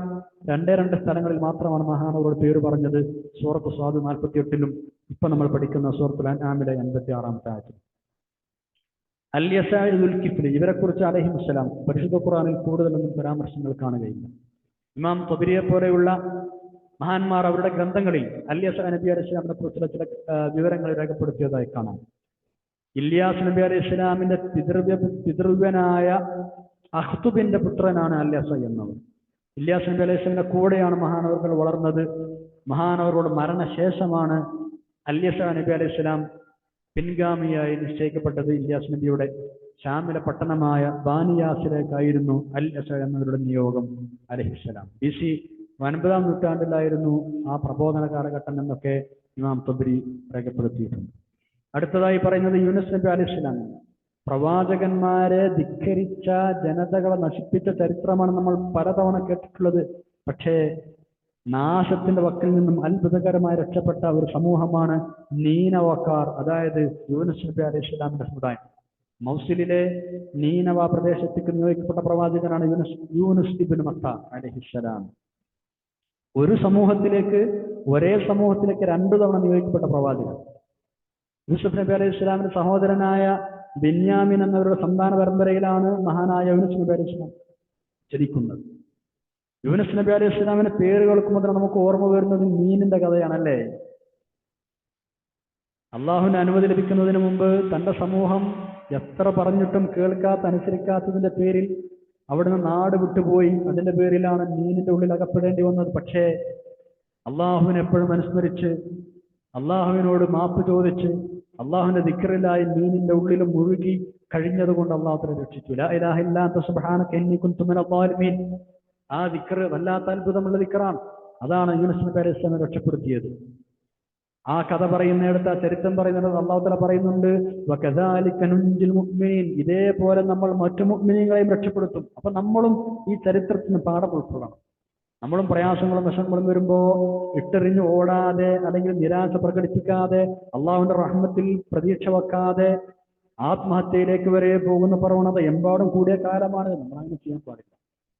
2 സ്ഥലങ്ങളിൽ മാത്രമാണ് മഹാനവറുടെ പേര് പറഞ്ഞത്. സൂറത്ത് സ്വാദ് 48-ലും ഇപ്പൊ നമ്മൾ പഠിക്കുന്ന സൂറത്തുൽ അൻആമിലെ 86-ാമത്തെ ആയത്തിൽ. അല്യസാഇ ദുൽകിഫ്ലി ഇവരെ കുറിച്ച് അലൈഹിസ്സലാം പരിശുദ്ധ ഖുർആനിൽ കൂടുതലൊന്നും പരാമർശങ്ങൾ കാണുകയില്ല. ഇമാം തബരിയെ പോലെയുള്ള മഹാന്മാർ അവരുടെ ഗ്രന്ഥങ്ങളിൽ അല്യസാ നബി അലൈഹി സ്വലാമിനെ കുറിച്ചുള്ള ചില വിവരങ്ങൾ രേഖപ്പെടുത്തിയതായി കാണാം. ഇല്യാസ് നബി അലൈഹി സ്വലാമിന്റെ പിതൃവ്യനായ അഖ്തുബിന്റെ പുത്രനാണ് അല്യസ എന്നവർ. ഇല്യാസ് നബി അലൈഹി സ്വലാമിന്റെ കൂടെയാണ് മഹാനവറുകൾ വളർന്നത്. മഹാനവറുടെ മരണശേഷമാണ് അല്യസ നബി അലൈഹി സ്വലാം പിൻഗാമിയായി നിശ്ചയിക്കപ്പെട്ടത്. ഇല്യാസ് നബിയുടെ ഷാമിലെ പട്ടണമായ ബാനിയാസിലേക്കായിരുന്നു അൽ അസ എന്നവരുടെ നിയോഗം അലൈഹിസ്സലാം. BC 9-ാം നൂറ്റാണ്ടിലായിരുന്നു ആ പ്രബോധന കാലഘട്ടം എന്നൊക്കെ ഇമാം തബ്രി രേഖപ്പെടുത്തിയിട്ടുണ്ട്. അടുത്തതായി പറയുന്നത് യൂനുസ് നബി അലൈഹിസ്സലാം. പ്രവാചകന്മാരെ ധിക്കരിച്ച ജനതകളെ നശിപ്പിച്ച ചരിത്രമാണ് നമ്മൾ പലതവണ കേട്ടിട്ടുള്ളത്. പക്ഷേ നാശത്തിന്റെ വക്കിൽ നിന്നും അത്ഭുതകരമായി രക്ഷപ്പെട്ട ഒരു സമൂഹമാണ് നീനവക്കാർ, അതായത് യൂനുസ് നബി അലൈഹിസ്സലാമിന്റെ സമുദായം. മൗസിലിലെ നീനവ പ്രദേശത്തേക്ക് നിയോഗിക്കപ്പെട്ട പ്രവാചകനാണ് യൂനുസ് ഇബ്നു മത്ത അലൈഹിസ്സലാം. ഒരു സമൂഹത്തിലേക്ക്, ഒരേ സമൂഹത്തിലേക്ക് 2 തവണ നിയോഗിക്കപ്പെട്ട പ്രവാചകൻ. യൂസുഫ് നബി അലൈഹി സ്വലാമിന്റെ സഹോദരനായ ബെന്യാമിൻ എന്നവരുടെ സന്താന പരമ്പരയിലാണ് മഹാനായ യൂനുസ് നബി അലൈഹി സ്വലാം ജനിക്കുന്നത്. യൂനുസ് നബി അലൈഹി സ്വലാമിന്റെ പേര് കേൾക്കുമ്പോൾ നമുക്ക് ഓർമ്മ വരുന്നത് മീനിന്റെ കഥയാണല്ലേ. അള്ളാഹുവിന് അനുമതി ലഭിക്കുന്നതിന് മുമ്പ് തന്റെ സമൂഹം എത്ര പറഞ്ഞിട്ടും കേൾക്കാത്ത, അനുസരിക്കാത്തതിന്റെ പേരിൽ അവിടുന്ന് നാട് വിട്ടുപോയി. അതിന്റെ പേരിലാണ് മീനിന്റെ ഉള്ളിൽ അകപ്പെടേണ്ടി വന്നത്. പക്ഷേ അള്ളാഹുവിനെ എപ്പോഴും അനുസ്മരിച്ച്, അള്ളാഹുവിനോട് മാപ്പ് ചോദിച്ച്, അള്ളാഹുവിന്റെ ദിക്റിലായി മീനിന്റെ ഉള്ളിലും മുഴുകി കഴിഞ്ഞത് കൊണ്ട് അള്ളാഹു രക്ഷിച്ചു. ലാ ഇലാഹ ഇല്ലാ അൻത സുബ്ഹാനക ഇന്നി കുൻതു മിനൽ ളാലിമീൻ. ആ ദിക്റ് വല്ലാത്ത അത്ഭുതമുള്ള ദിക്റാണ്. അതാണ് യൂനുസ് നബി അലൈഹി സ്വലാമിനെ രക്ഷപ്പെടുത്തിയത്. ആ കഥ പറയുന്നിടത്ത്, ആ ചരിത്രം പറയുന്നത് അല്ലാഹു തആല പറയുന്നുണ്ട്, വകദാലിക നുൻജിൽ മുഅ്മിനീൻ, ഇതേപോലെ നമ്മൾ മറ്റു മുഅ്മിനീങ്ങളെയും രക്ഷപ്പെടുത്തും. അപ്പൊ നമ്മളും ഈ ചരിത്രത്തിന് പാഠം ഉൾക്കൊള്ളണം. നമ്മളും പ്രയാസങ്ങളും വിഷമങ്ങളും വരുമ്പോ ഇട്ടെറിഞ്ഞ് ഓടാതെ, അല്ലെങ്കിൽ നിരാശ പ്രകടിപ്പിക്കാതെ, അള്ളാഹുവിന്റെ റഹ്മത്തിൽ പ്രതീക്ഷ വെക്കാതെ ആത്മഹത്യയിലേക്ക് വരെ പോകുന്ന പ്രവണത എമ്പാടും കൂടിയ കാലമാണ്. നമ്മളങ്ങനെ ചെയ്യാൻ പാടില്ല.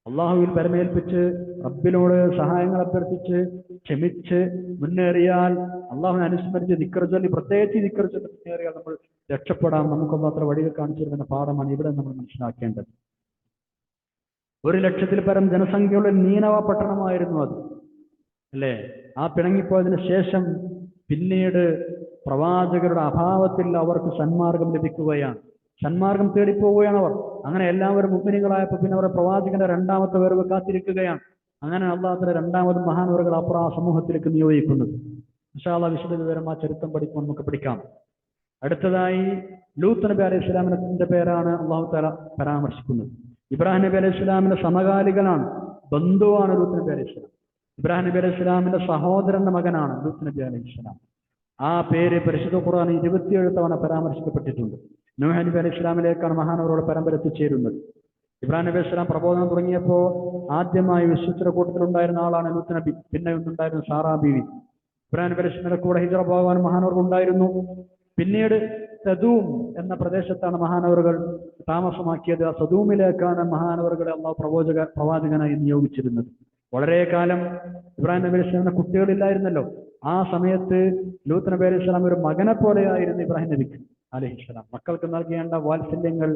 അള്ളാഹുവിൽ പരമേൽപ്പിച്ച് റബ്ബിനോട് സഹായങ്ങൾ അഭ്യർത്ഥിച്ച് ക്ഷമിച്ച് മുന്നേറിയാൽ, അള്ളാഹുവിനെ അനുസ്മരിച്ച് ദിക്ർ ചൊല്ലി, പ്രത്യേകിച്ച് ദിക്ർ ചൊല്ലി മുന്നേറിയാൽ നമ്മൾ രക്ഷപ്പെടാം. നമുക്കൊന്നും അത്ര വഴികൾ കാണിച്ചു തരുന്ന പാഠമാണ് ഇവിടെ നമ്മൾ മനസ്സിലാക്കേണ്ടത്. 1 ലക്ഷത്തിൽ പരം ജനസംഖ്യയുള്ള നീനവ പട്ടണമായിരുന്നു അത്, അല്ലേ? ആ പിണങ്ങിപ്പോയതിനു ശേഷം പിന്നീട് പ്രവാചകരുടെ അഭാവത്തിൽ അവർക്ക് സന്മാർഗം ലഭിക്കുകയാണ്. സന്മാർഗം തേടിപ്പോവുകയാണ് അവർ. അങ്ങനെ എല്ലാവരും മുഅ്മിനീങ്ങളായപ്പോൾ പിന്നെ അവരുടെ പ്രവാചകന്റെ 2ാമത്തെ വരവ് കാത്തിരിക്കുകയാണ്. അങ്ങനെ അല്ലാഹു തആല 2ാമത് മഹാനവറുകൾ ആ സമൂഹത്തിലേക്ക് നിയോഗിക്കുന്നത്. ഇൻഷാ അല്ലാഹ് വിശദ വിവരം ആ ചരിത്രം പഠിക്കുമ്പോൾ നമുക്ക് പഠിക്കാം. അടുത്തതായി ലൂത്ത് നബി അലൈഹി സ്വലാമിന്റെ പേരാണ് അല്ലാഹു തആല പരാമർശിക്കുന്നത്. ഇബ്രാഹിം നബി അലൈഹി സ്വലാമിന്റെ സമകാലികളാണ്, ബന്ധുവാണ് ലൂത്ത് നബി അലൈഹി സ്വലാം. ഇബ്രാഹിം നബി അലൈഹി സ്വലാമിന്റെ സഹോദരന്റെ മകനാണ് ലൂത്ത് നബി അലൈഹി സ്വലാം. ആ പേര് പരിശുദ്ധ ഖുർആൻ 27 തവണ പരാമർശിക്കപ്പെട്ടിട്ടുണ്ട്. നൂഹ് നബി അലൈഹി സ്വലാമിലേക്കാണ് മഹാനവരോട് പരമ്പര എത്തിച്ചേരുന്നത്. ഇബ്രാഹിം നബി അലൈഹി സ്വലാം പ്രബോധനം തുടങ്ങിയപ്പോൾ ആദ്യമായി വിശ്വസിച്ച കൂട്ടത്തിലുണ്ടായിരുന്ന ആളാണ് ലൂത്ത് നബി. പിന്നെ ഉണ്ടായിരുന്ന സാറാ ബീവി. ഇബ്രാഹിം നബി അലൈഹി സ്വലാമിന്റെ കൂടെ ഹിജ്റ പോകാൻ മഹാനവർക്ക് ഉണ്ടായിരുന്നു. പിന്നീട് സദൂം എന്ന പ്രദേശത്താണ് മഹാനവറുകൾ താമസമാക്കിയത്. ആ സദൂമിലേക്കാണ് മഹാനവറുകളെ അള്ളാഹു പ്രവാചകനായി നിയോഗിച്ചിരുന്നത്. വളരെ കാലം ഇബ്രാഹിം നബി അലൈഹി സ്വലാമിന്റെ കുട്ടികളില്ലായിരുന്നല്ലോ. ആ സമയത്ത് ലൂത്ത് നബി അലൈഹി സ്വലാം ഒരു മകനെ പോലെയായിരുന്നു ഇബ്രാഹിം നബിക്ക് അലൈഹിസ്സലാം. മക്കൾക്ക് നൽകേണ്ട വാത്സല്യങ്ങൾ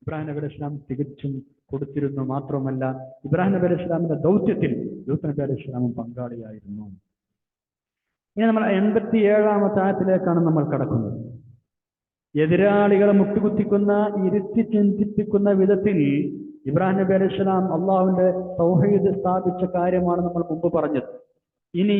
ഇബ്രാഹിം നബി അലൈഹി സ്വലാം തികച്ചും കൊടുത്തിരുന്നു. മാത്രമല്ല, ഇബ്രാഹിം നബി അലൈഹി സ്വലാമിന്റെ ദൗത്യത്തിൽ ലൂത്ത് നബി അലൈഹി സ്വലാമും പങ്കാളിയായിരുന്നു. ഇനി നമ്മൾ 87-ാമത്തെ ആയത്തിലേക്കാണ് നമ്മൾ കടക്കുന്നത്. എതിരാളികളെ മുട്ടുകുത്തിക്കുന്ന, ഇരുത്തി ചിന്തിപ്പിക്കുന്ന വിധത്തിൽ ഇബ്രാഹിം നബി അലൈഹി സ്വലാം അള്ളാഹുവിന്റെ തൗഹീദ് സ്ഥാപിച്ച കാര്യമാണ് നമ്മൾ മുമ്പ് പറഞ്ഞത്. ഇനി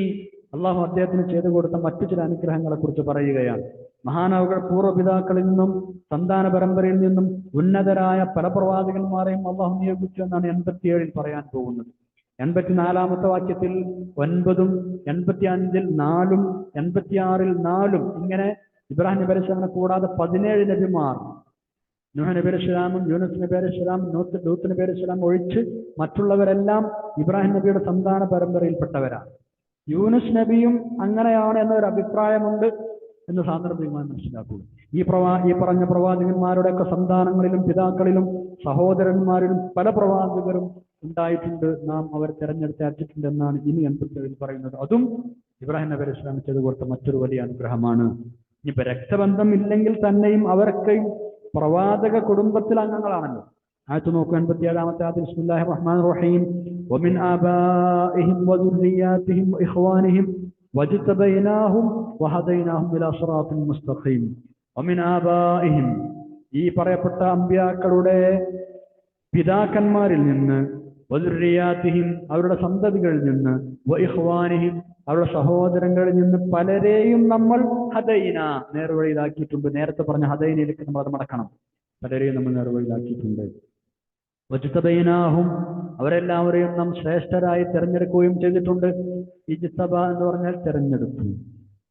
അള്ളാഹു അദ്ദേഹത്തിന് ചെയ്തു കൊടുത്ത മറ്റു ചില അനുഗ്രഹങ്ങളെ കുറിച്ച് പറയുകയാണ്. മഹാനവകൾ പൂർവ്വപിതാക്കളിൽ നിന്നും സന്താന പരമ്പരയിൽ നിന്നും ഉന്നതരായ പല പ്രവാചകന്മാരെയും അള്ളാഹു നിയോഗിച്ചു എന്നാണ് 87-ൽ പറയാൻ പോകുന്നത്. 84-ാമത്തെ വാക്യത്തിൽ 9-ഉം 85-ൽ 4-ഉം 86-ൽ 4-ഉം ഇങ്ങനെ ഇബ്രാഹിം നബി അലൈഹി സ്വലാമിനെ കൂടാതെ 17 നബിമാർ, നൂഹ് നബി അലൈഹി സ്വലാമും യൂനുസ് നബി അലൈഹി സ്വലാം, ലൂത്ത് നബി അലൈഹി സ്വലാം ഒഴിച്ച് മറ്റുള്ളവരെല്ലാം ഇബ്രാഹിം നബിയുടെ സന്താന പരമ്പരയിൽപ്പെട്ടവരാണ്. യൂനുസ് നബിയും അങ്ങനെയാണ് എന്നൊരു അഭിപ്രായമുണ്ട് എന്ന് സാന്ദർഭികമായി മനസ്സിലാക്കുക. ഈ പറഞ്ഞ പ്രവാചകന്മാരുടെയൊക്കെ സന്താനങ്ങളിലും പിതാക്കളിലും സഹോദരന്മാരിലും പല പ്രവാചകരും ഉണ്ടായിട്ടുണ്ട്. നാം അവർ തെരഞ്ഞെടുത്ത് അയച്ചിട്ടുണ്ട് എന്നാണ് ഇനി 87-ൽ പറയുന്നത്. അതും ഇബ്രാഹിം നബി അലൈഹി സ്വലാം ചെയ്തു കൊടുത്ത മറ്റൊരു വലിയ അനുഗ്രഹമാണ്. ഇനിയിപ്പോ രക്തബന്ധം ഇല്ലെങ്കിൽ തന്നെയും അവരൊക്കെയും പ്രവാചക കുടുംബത്തിൽ അംഗങ്ങളാണല്ലോ. ആയത്ത് നോക്കൂ, 87-ാമത്തെ ആയത്തിൽ ബിസ്മില്ലാഹിർ റഹ്മാനിർ റഹീം വമിൻ ആബാഇഹിം വദുർരിയാതിഹിം വഇഖ്വാനിഹിം വജ്തബൈനാഹും വഹദൈനാഹും ഇലാ സിറാത്തിൻ മുസ്തഖീം. വമിൻ ആബാഇഹിം, ഈ പറയപ്പെട്ട അമ്പിയാക്കളുടെ പിതാക്കന്മാരിൽ നിന്ന്, വദുർരിയാതിഹിം, അവരുടെ സന്തതികളിൽ നിന്ന്, വഇഖ്വാനിഹിം, അവരുടെ സഹോദരങ്ങളിൽ നിന്ന് പലരെയും നമ്മൾ ഹദൈന, നേർവഴിയിലാക്കിയിട്ടുണ്ട്. നേരത്തെ പറഞ്ഞ ഹദൈനയിലേക്ക് നമ്മൾ അത് മടക്കണം. പലരെയും നമ്മൾ നേർവഴിയിലാക്കിയിട്ടുണ്ട്. വജ്തബൈനാഹും അവരെല്ലാവരെയും നാം ശ്രേഷ്ഠരായി തിരഞ്ഞെടുക്കുകയും ചെയ്തിട്ടുണ്ട്. ഇജ്തബ എന്ന് പറഞ്ഞാൽ തിരഞ്ഞെടുത്തു.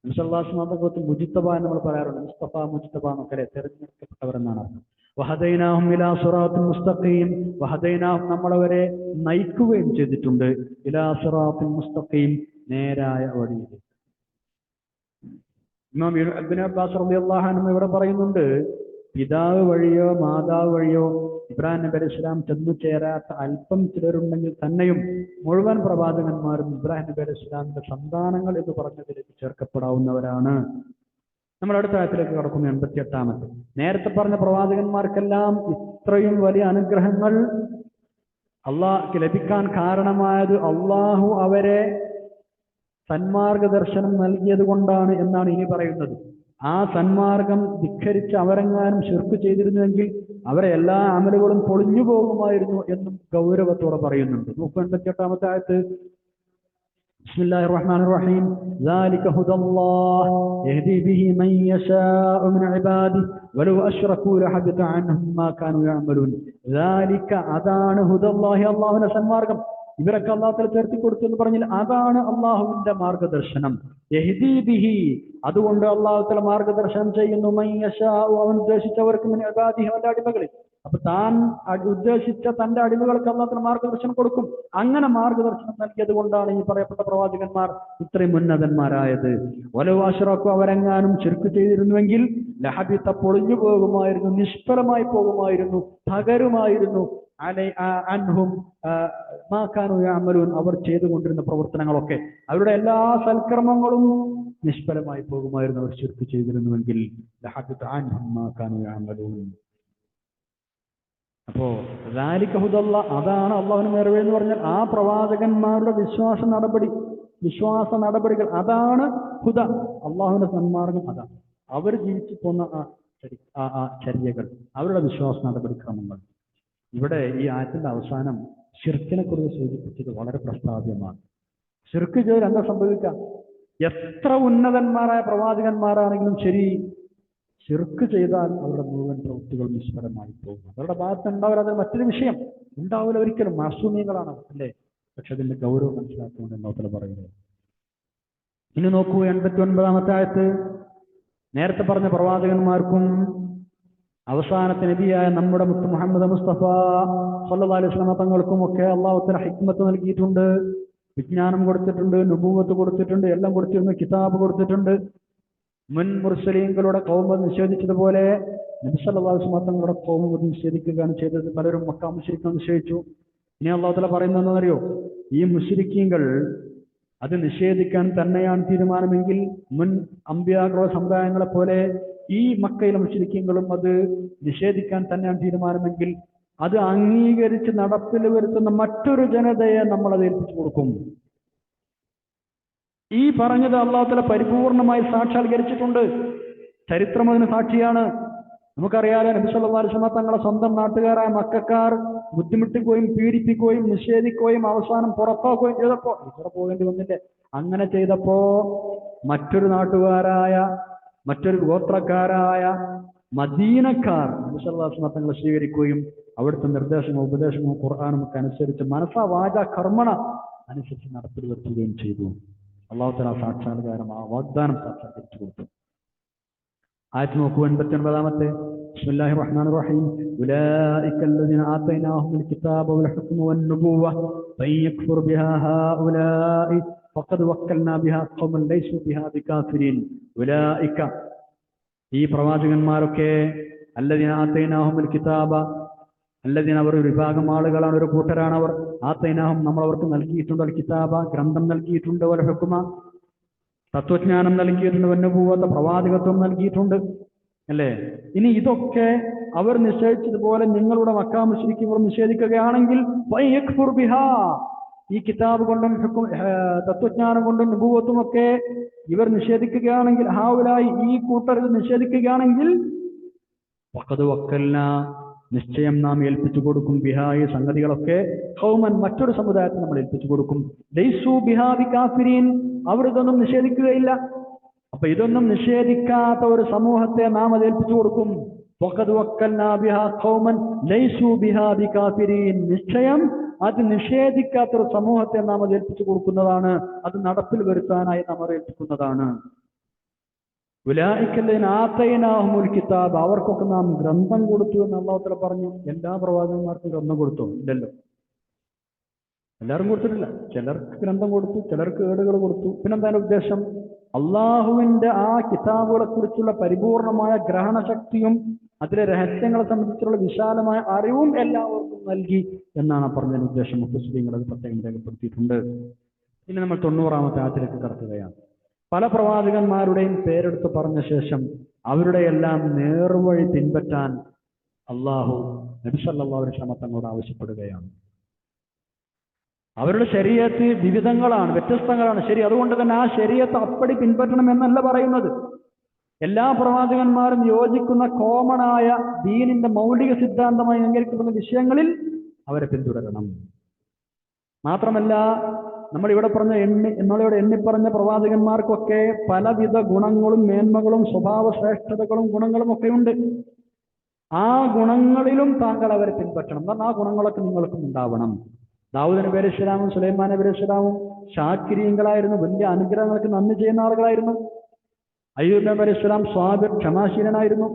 മുസല്ലാസ്മാത്തിൽ മുജിത്തബ എന്ന് നമ്മൾ പറയാറുണ്ട്. മുസ്തഫ മുജിത്തബ എന്നൊക്കെ തിരഞ്ഞെടുക്കപ്പെട്ടവരെന്നാണ് അർത്ഥം. വഹദൈനാഹും ഇലാ സിറാത്തിൻ മുസ്തഖീം, വഹദൈനാഹും നമ്മളവരെ നയിക്കുകയും ചെയ്തിട്ടുണ്ട്. ഇലാ സിറാത്തിൻ മുസ്തഖീം, നേരായ വഴിയിലേക്ക്. ഇമാം ഇബ്നു അബ്ബാസ് റളിയല്ലാഹു അൻഹു ഇവിടെ പറയുന്നുണ്ട്, പിതാവ് വഴിയോ മാതാവ് വഴിയോ ഇബ്രാഹിം നബി അലൈഹി സ്വലാം ചെന്നു ചേരാത്ത അല്പം ചിലരുണ്ടെങ്കിൽ തന്നെയും മുഴുവൻ പ്രവാചകന്മാരും ഇബ്രാഹിം നബി അലൈഹി സ്വലാമിന്റെ സന്താനങ്ങൾ എന്ന് പറഞ്ഞതിലേക്ക് ചേർക്കപ്പെടാവുന്നവരാണ്. നമ്മൾ അടുത്ത ആയത്തിലേക്ക് കടക്കുന്നു. 88-ാമത്തെ. നേരത്തെ പറഞ്ഞ പ്രവാചകന്മാർക്കെല്ലാം ഇത്രയും വലിയ അനുഗ്രഹങ്ങൾ അള്ളാഹ്ക്ക് ലഭിക്കാൻ കാരണമായത് അള്ളാഹു അവരെ സന്മാർഗദർശനം നൽകിയത് കൊണ്ടാണ് എന്നാണ് ഇനി പറയുന്നത്. ആ സന്മാർഗം ധിക്കരിച്ച് അവരെങ്ങാനും ശിർക്ക് ചെയ്തിരുന്നുവെങ്കിൽ അവരെ എല്ലാ അമലുകളും പൊളിഞ്ഞു പോകുമായിരുന്നു എന്നും ഗൗരവത്തോടെ പറയുന്നുണ്ട്. 88-ാമത്തെ ആയത്ത്. ബിസ്മില്ലാഹിർ റഹ്മാനിർ റഹീം. ذلك هدى الله يهدي به من يشاء من عباده ولو أشركوا لحبط عنهم ما كانوا يعملون. ذلك അതാണ് هدى الله, അല്ലാഹുവിന്റെ സന്മാർഗം. ഇവരൊക്കെ അള്ളാഹുവിൽ ചേർത്തി കൊടുത്തു എന്ന് പറഞ്ഞാൽ അതാണ് അള്ളാഹുവിന്റെ മാർഗദർശനം. യഹ്ദീ ബിഹി, അതുകൊണ്ട് അള്ളാഹുതആല മാർഗദർശനം ചെയ്യുന്നു. മൻ യശാഉ, അവൻ ഉദ്ദേശിച്ചവർക്ക് മിൻ ഇബാദിഹി, അവന്റെ അടിമകളിൽ. അപ്പൊ താൻ ഉദ്ദേശിച്ച തന്റെ അടിമകൾക്ക് അള്ളാഹുതആല മാർഗദർശനം കൊടുക്കും. അങ്ങനെ മാർഗദർശനം നൽകിയത് കൊണ്ടാണ് ഈ പറയപ്പെട്ട പ്രവാചകന്മാർ ഇത്രയും ഉന്നതന്മാരായത്. വലൗ അശ്റകു, അവരെങ്ങാനും ശിർക്ക് ചെയ്തിരുന്നുവെങ്കിൽ ലഹബിത, പൊളിഞ്ഞു പോകുമായിരുന്നു, നിഷ്ഫലമായി പോകുമായിരുന്നു, തകരുമായിരുന്നു. അൻഹും മാ കാനൂ യഅമലൂൻ, അവർ ചെയ്തുകൊണ്ടിരുന്ന പ്രവർത്തനങ്ങളൊക്കെ, അവരുടെ എല്ലാ സൽക്കർമ്മങ്ങളും നിഷ്ഫലമായി പോകുമായിരുന്നു അവർ ശിർക്ക് ചെയ്തിരുന്നുവെങ്കിൽ. ലഹബിത അൻഹും മാ കാനൂ യഅമലൂൻ. അപ്പോ ദാലിക ഹുദല്ല, അതാണ് അള്ളാഹുവിന് നേർവഴി എന്ന് പറഞ്ഞാൽ ആ പ്രവാചകന്മാരുടെ വിശ്വാസ നടപടികൾ, അതാണ് ഹുദ, അള്ളാഹുവിന്റെ സന്മാർഗം. അതാണ് അവർ ജീവിച്ചു പോന്ന ആ ചര്യകൾ, അവരുടെ വിശ്വാസ നടപടിക്രമങ്ങൾ. ഇവിടെ ഈ ആയത്തിന്റെ അവസാനം ശിർക്കിനെ കുറിച്ച് സൂചിപ്പിച്ചത് വളരെ പ്രസ്താവ്യമാണ്. ശിർക്ക് ചെയ്ത് എന്താ സംഭവിക്കാം? എത്ര ഉന്നതന്മാരായ പ്രവാചകന്മാരാണെങ്കിലും ശരി, ശിർക്ക് ചെയ്താൽ അവരുടെ മുഴുവൻ പ്രവൃത്തികൾ നിഷ്ഫലമായി പോകും. അവരുടെ ഭാഗത്ത് ഉണ്ടാവില്ല, അത് മറ്റൊരു വിഷയം. ഉണ്ടാവില്ല ഒരിക്കലും, മാസൂമികളാണ് അല്ലേ. പക്ഷെ അതിന്റെ ഗൗരവം മനസ്സിലാക്കുകൊണ്ട് എന്നോത്തല പറയുന്നത്. ഇനി നോക്കൂ 89-ാമത്തെ ആയത്ത്. നേരത്തെ പറഞ്ഞ പ്രവാചകന്മാർക്കും അവസാനത്തെ നബിയായ നമ്മുടെ മുത്ത് മുഹമ്മദ് മുസ്തഫ സല്ലല്ലാഹു അലൈഹി വസല്ലം തങ്ങൾക്കും ഒക്കെ അല്ലാഹു തആല ഹിക്മത്ത് നൽകിയിട്ടുണ്ട്, വിജ്ഞാനം കൊടുത്തിട്ടുണ്ട്, നുബുവത്ത് കൊടുത്തിട്ടുണ്ട്, എല്ലാം കൊടുത്തിരുന്നു, കിതാബ് കൊടുത്തിട്ടുണ്ട്. മുൻ മുർസലീങ്ങളുടെ ഖൗമ നിഷേധിച്ചതുപോലെ നബി സല്ലല്ലാഹു അലൈഹി വസല്ലം തങ്ങളുടെ ഖൗമ നിഷേധിക്കുകയാണ് ചെയ്തത്. പലരും മക്ക മുശ്രിക്കുകൾ നിഷേധിച്ചു. ഇനി അല്ലാഹു തആല പറയുന്നത് എന്താണെന്നറിയോ? ഈ മുശ്രിക്കീങ്ങൾ അത് നിഷേധിക്കാൻ തന്നെയാണ് തീരുമാനമെങ്കിൽ മുൻ അമ്പിയാക്കളുടെ സമുദായങ്ങളെ പോലെ ഈ മക്കയിലെ മുശ്രിക്കീങ്ങളും അത് നിഷേധിക്കാൻ തന്നെയാണ് തീരുമാനമെങ്കിൽ അത് അംഗീകരിച്ച് നടപ്പിൽ വരുത്തുന്ന മറ്റൊരു ജനതയെ നമ്മൾ അത് ഏൽപ്പിച്ചു കൊടുക്കും. ഈ പറഞ്ഞത് അല്ലാഹു തആല പരിപൂർണമായി സാക്ഷാത്കരിച്ചിട്ടുണ്ട്. ചരിത്രം അതിന് സാക്ഷിയാണ്. നമുക്കറിയാലോ, നബി സല്ലല്ലാഹു അലൈഹി വസല്ലം തങ്ങളുടെ സ്വന്തം നാട്ടുകാരായ മക്കക്കാർ ബുദ്ധിമുട്ടിക്കുകയും പീഡിപ്പിക്കുകയും നിഷേധിക്കുകയും അവസാനം പുറത്താക്കുകയും ചെയ്തപ്പോ ഇവിടെ പോകേണ്ടി വന്നില്ലേ? അങ്ങനെ ചെയ്തപ്പോ മറ്റൊരു നാട്ടുകാരായ, മറ്റൊരു ഗോത്രക്കാരായ മദീനക്കാർ നബി സല്ലല്ലാഹു അലൈഹി വസല്ലം തങ്ങളെ സ്വീകരിക്കുകയും അവിടുത്തെ നിർദ്ദേശങ്ങളും ഉപദേശങ്ങളും ഖുർആനും ഒക്കെ അനുസരിച്ച് മനസ്സാ വാച കർമ്മണ അനുസരിച്ച് നടപ്പിൽ വരുത്തുകയും ചെയ്തു. അല്ലാഹു തആല സാക്ഷാത്കാരം, ആ വാഗ്ദാനം സാക്ഷാത്കരിച്ചു കൊടുത്തു. ആയത്ത് നോക്കൂ 89-ാമത്തെ. ബിസ്മില്ലാഹിർ റഹ്മാനിർ റഹീം. ഉലൈക അല്ലദീന ആതൈനാഹുൽ കിതാബ വൽ ഹുക്മ വൻ നുബുവ്വ ഫയക്ഫുർ ബിഹാ ഹൗലാഇ ഫഖദ് വക്കൽനാ ബിഹാ ഖൗമൻ ലൈസു ബിഹാ ബികാഫിരീൻ. ഉലൈക, ഈ പ്രവാചകന്മാരൊക്കെ, അല്ലദീന ആതൈനാഹുൽ കിതാബ, അല്ലദീന, അവർ ഒരു വിഭാഗം ആളുകളാണ്, ഒരു കൂട്ടരാണ് അവർ. ആതൈനാഹും, നമ്മൾ അവർക്ക് നൽകിയിട്ടുണ്ട്, അൽ കിതാബ, ഗ്രന്ഥം നൽകിയിട്ടുണ്ട്, വൽ ഹുക്മ, തത്വജ്ഞാനം നൽകിയിട്ടുണ്ട്, വന്നുപൂവത്ത, പ്രവാചകത്വം നൽകിയിട്ടുണ്ട്, അല്ലേ? ഇനി ഇതൊക്കെ അവർ നിശ്ചയിച്ചതുപോലെ നിങ്ങളുടെ മക്കാ മുശ്രിക്കുകൾ നിഷേധിക്കുകയാണെങ്കിൽ ഫയക്ഫുർ ബിഹാ, ഈ കിതാബ് കൊണ്ടും തത്വജ്ഞാനം കൊണ്ടും നുബുവത്തും ഒക്കെ ഇവർ നിഷേധിക്കുകയാണെങ്കിൽ, ഹൗലായി, ഈ കൂട്ടർ നിഷേധിക്കുകയാണെങ്കിൽ, ഫഖദ് വക്കൽനാ, നിശ്ചയം നാം ഏൽപ്പിച്ചു കൊടുക്കും, ബിഹാ, ഈ സംഗതികളൊക്കെ, ഖൗമൻ, മറ്റൊരു സമുദായത്തെ നമ്മൾ ഏൽപ്പിച്ചു കൊടുക്കും, ലൈസു ബിഹാ ബികാഫിരീൻ, അവർ ഇതൊന്നും നിഷേധിക്കുകയില്ല. അപ്പൊ ഇതൊന്നും നിഷേധിക്കാത്ത ഒരു സമൂഹത്തെ നാം അത് ഏൽപ്പിച്ചു കൊടുക്കും. നിശ്ചയം അത് നിഷേധിക്കാത്തൊരു സമൂഹത്തെ നാം അത് ഏൽപ്പിച്ചു കൊടുക്കുന്നതാണ്, അത് നടപ്പിൽ വരുത്താനായി നാം ഏൽപ്പിക്കുന്നതാണ്. കിതാബ്, അവർക്കൊക്കെ നാം ഗ്രന്ഥം കൊടുത്തു എന്ന് അല്ലാഹു തആല പറഞ്ഞു. എല്ലാ പ്രവാചകന്മാർക്കും ഗ്രന്ഥം കൊടുത്തു? ഇല്ലല്ലോ, എല്ലാവരും കൊടുത്തിട്ടില്ല. ചിലർക്ക് ഗ്രന്ഥം കൊടുത്തു, ചിലർക്ക് ഏടുകൾ കൊടുത്തു. പിന്നെന്താണ് ഉദ്ദേശം? അള്ളാഹുവിന്റെ ആ കിതാബുകളെ കുറിച്ചുള്ള പരിപൂർണമായ ഗ്രഹണശക്തിയും അതിലെ രഹസ്യങ്ങളെ സംബന്ധിച്ചുള്ള വിശാലമായ അറിവും എല്ലാവർക്കും നൽകി എന്നാണ് പറഞ്ഞതിന്റെ ഉദ്ദേശം. മുസ്ലിങ്ങൾ അത് പ്രത്യേകം രേഖപ്പെടുത്തിയിട്ടുണ്ട്. ഇനി നമ്മൾ 90-ാമത്തെ ആയത്തിലേക്ക് കടക്കുകയാണ്. പല പ്രവാചകന്മാരുടെയും പേരെടുത്ത് പറഞ്ഞ ശേഷം അവരുടെ എല്ലാം നേർവഴി പിൻപറ്റാൻ അള്ളാഹു നബി സല്ലല്ലാഹു അലൈഹി വസല്ലം തങ്ങളോട് ആവശ്യപ്പെടുകയാണ്. അവരുടെ ശരീഅത്ത് വിവിധങ്ങളാണ്, വ്യത്യസ്തങ്ങളാണ്. ശരി, അതുകൊണ്ട് തന്നെ ആ ശരീഅത്ത് അപ്പടി പിൻപറ്റണം എന്നല്ല പറയുന്നത്. എല്ലാ പ്രവാചകന്മാരും യോജിക്കുന്ന കോമണായ ദീനിന്റെ മൗലിക സിദ്ധാന്തമായി അംഗീകരിക്കപ്പെടുന്ന വിഷയങ്ങളിൽ അവരെ പിന്തുടരണം. മാത്രമല്ല, നമ്മളിവിടെ എണ്ണിപ്പറഞ്ഞ പ്രവാചകന്മാർക്കൊക്കെ പലവിധ ഗുണങ്ങളും മേന്മകളും സ്വഭാവ ശ്രേഷ്ഠതകളും ഗുണങ്ങളും ഒക്കെ ഉണ്ട്. ആ ഗുണങ്ങളിലും താങ്കൾ അവരെ പിൻപറ്റണം. എന്നാൽ ആ ഗുണങ്ങളൊക്കെ നിങ്ങൾക്കും ഉണ്ടാവണം. ദാവൂദ് നബി അലൈഹി സ്വലാമും സുലൈമാൻ നബി അലൈഹി സ്വലാമും ശാക്കിരീയങ്ങളായിരുന്നു, വലിയ അനുഗ്രഹങ്ങൾക്ക് നന്ദി ചെയ്യുന്ന ആളുകളായിരുന്നു. അയ്യൂബ് നബി അലൈഹി സ്വലാം സ്വാബിർ, ക്ഷമാശീലനായിരുന്നു.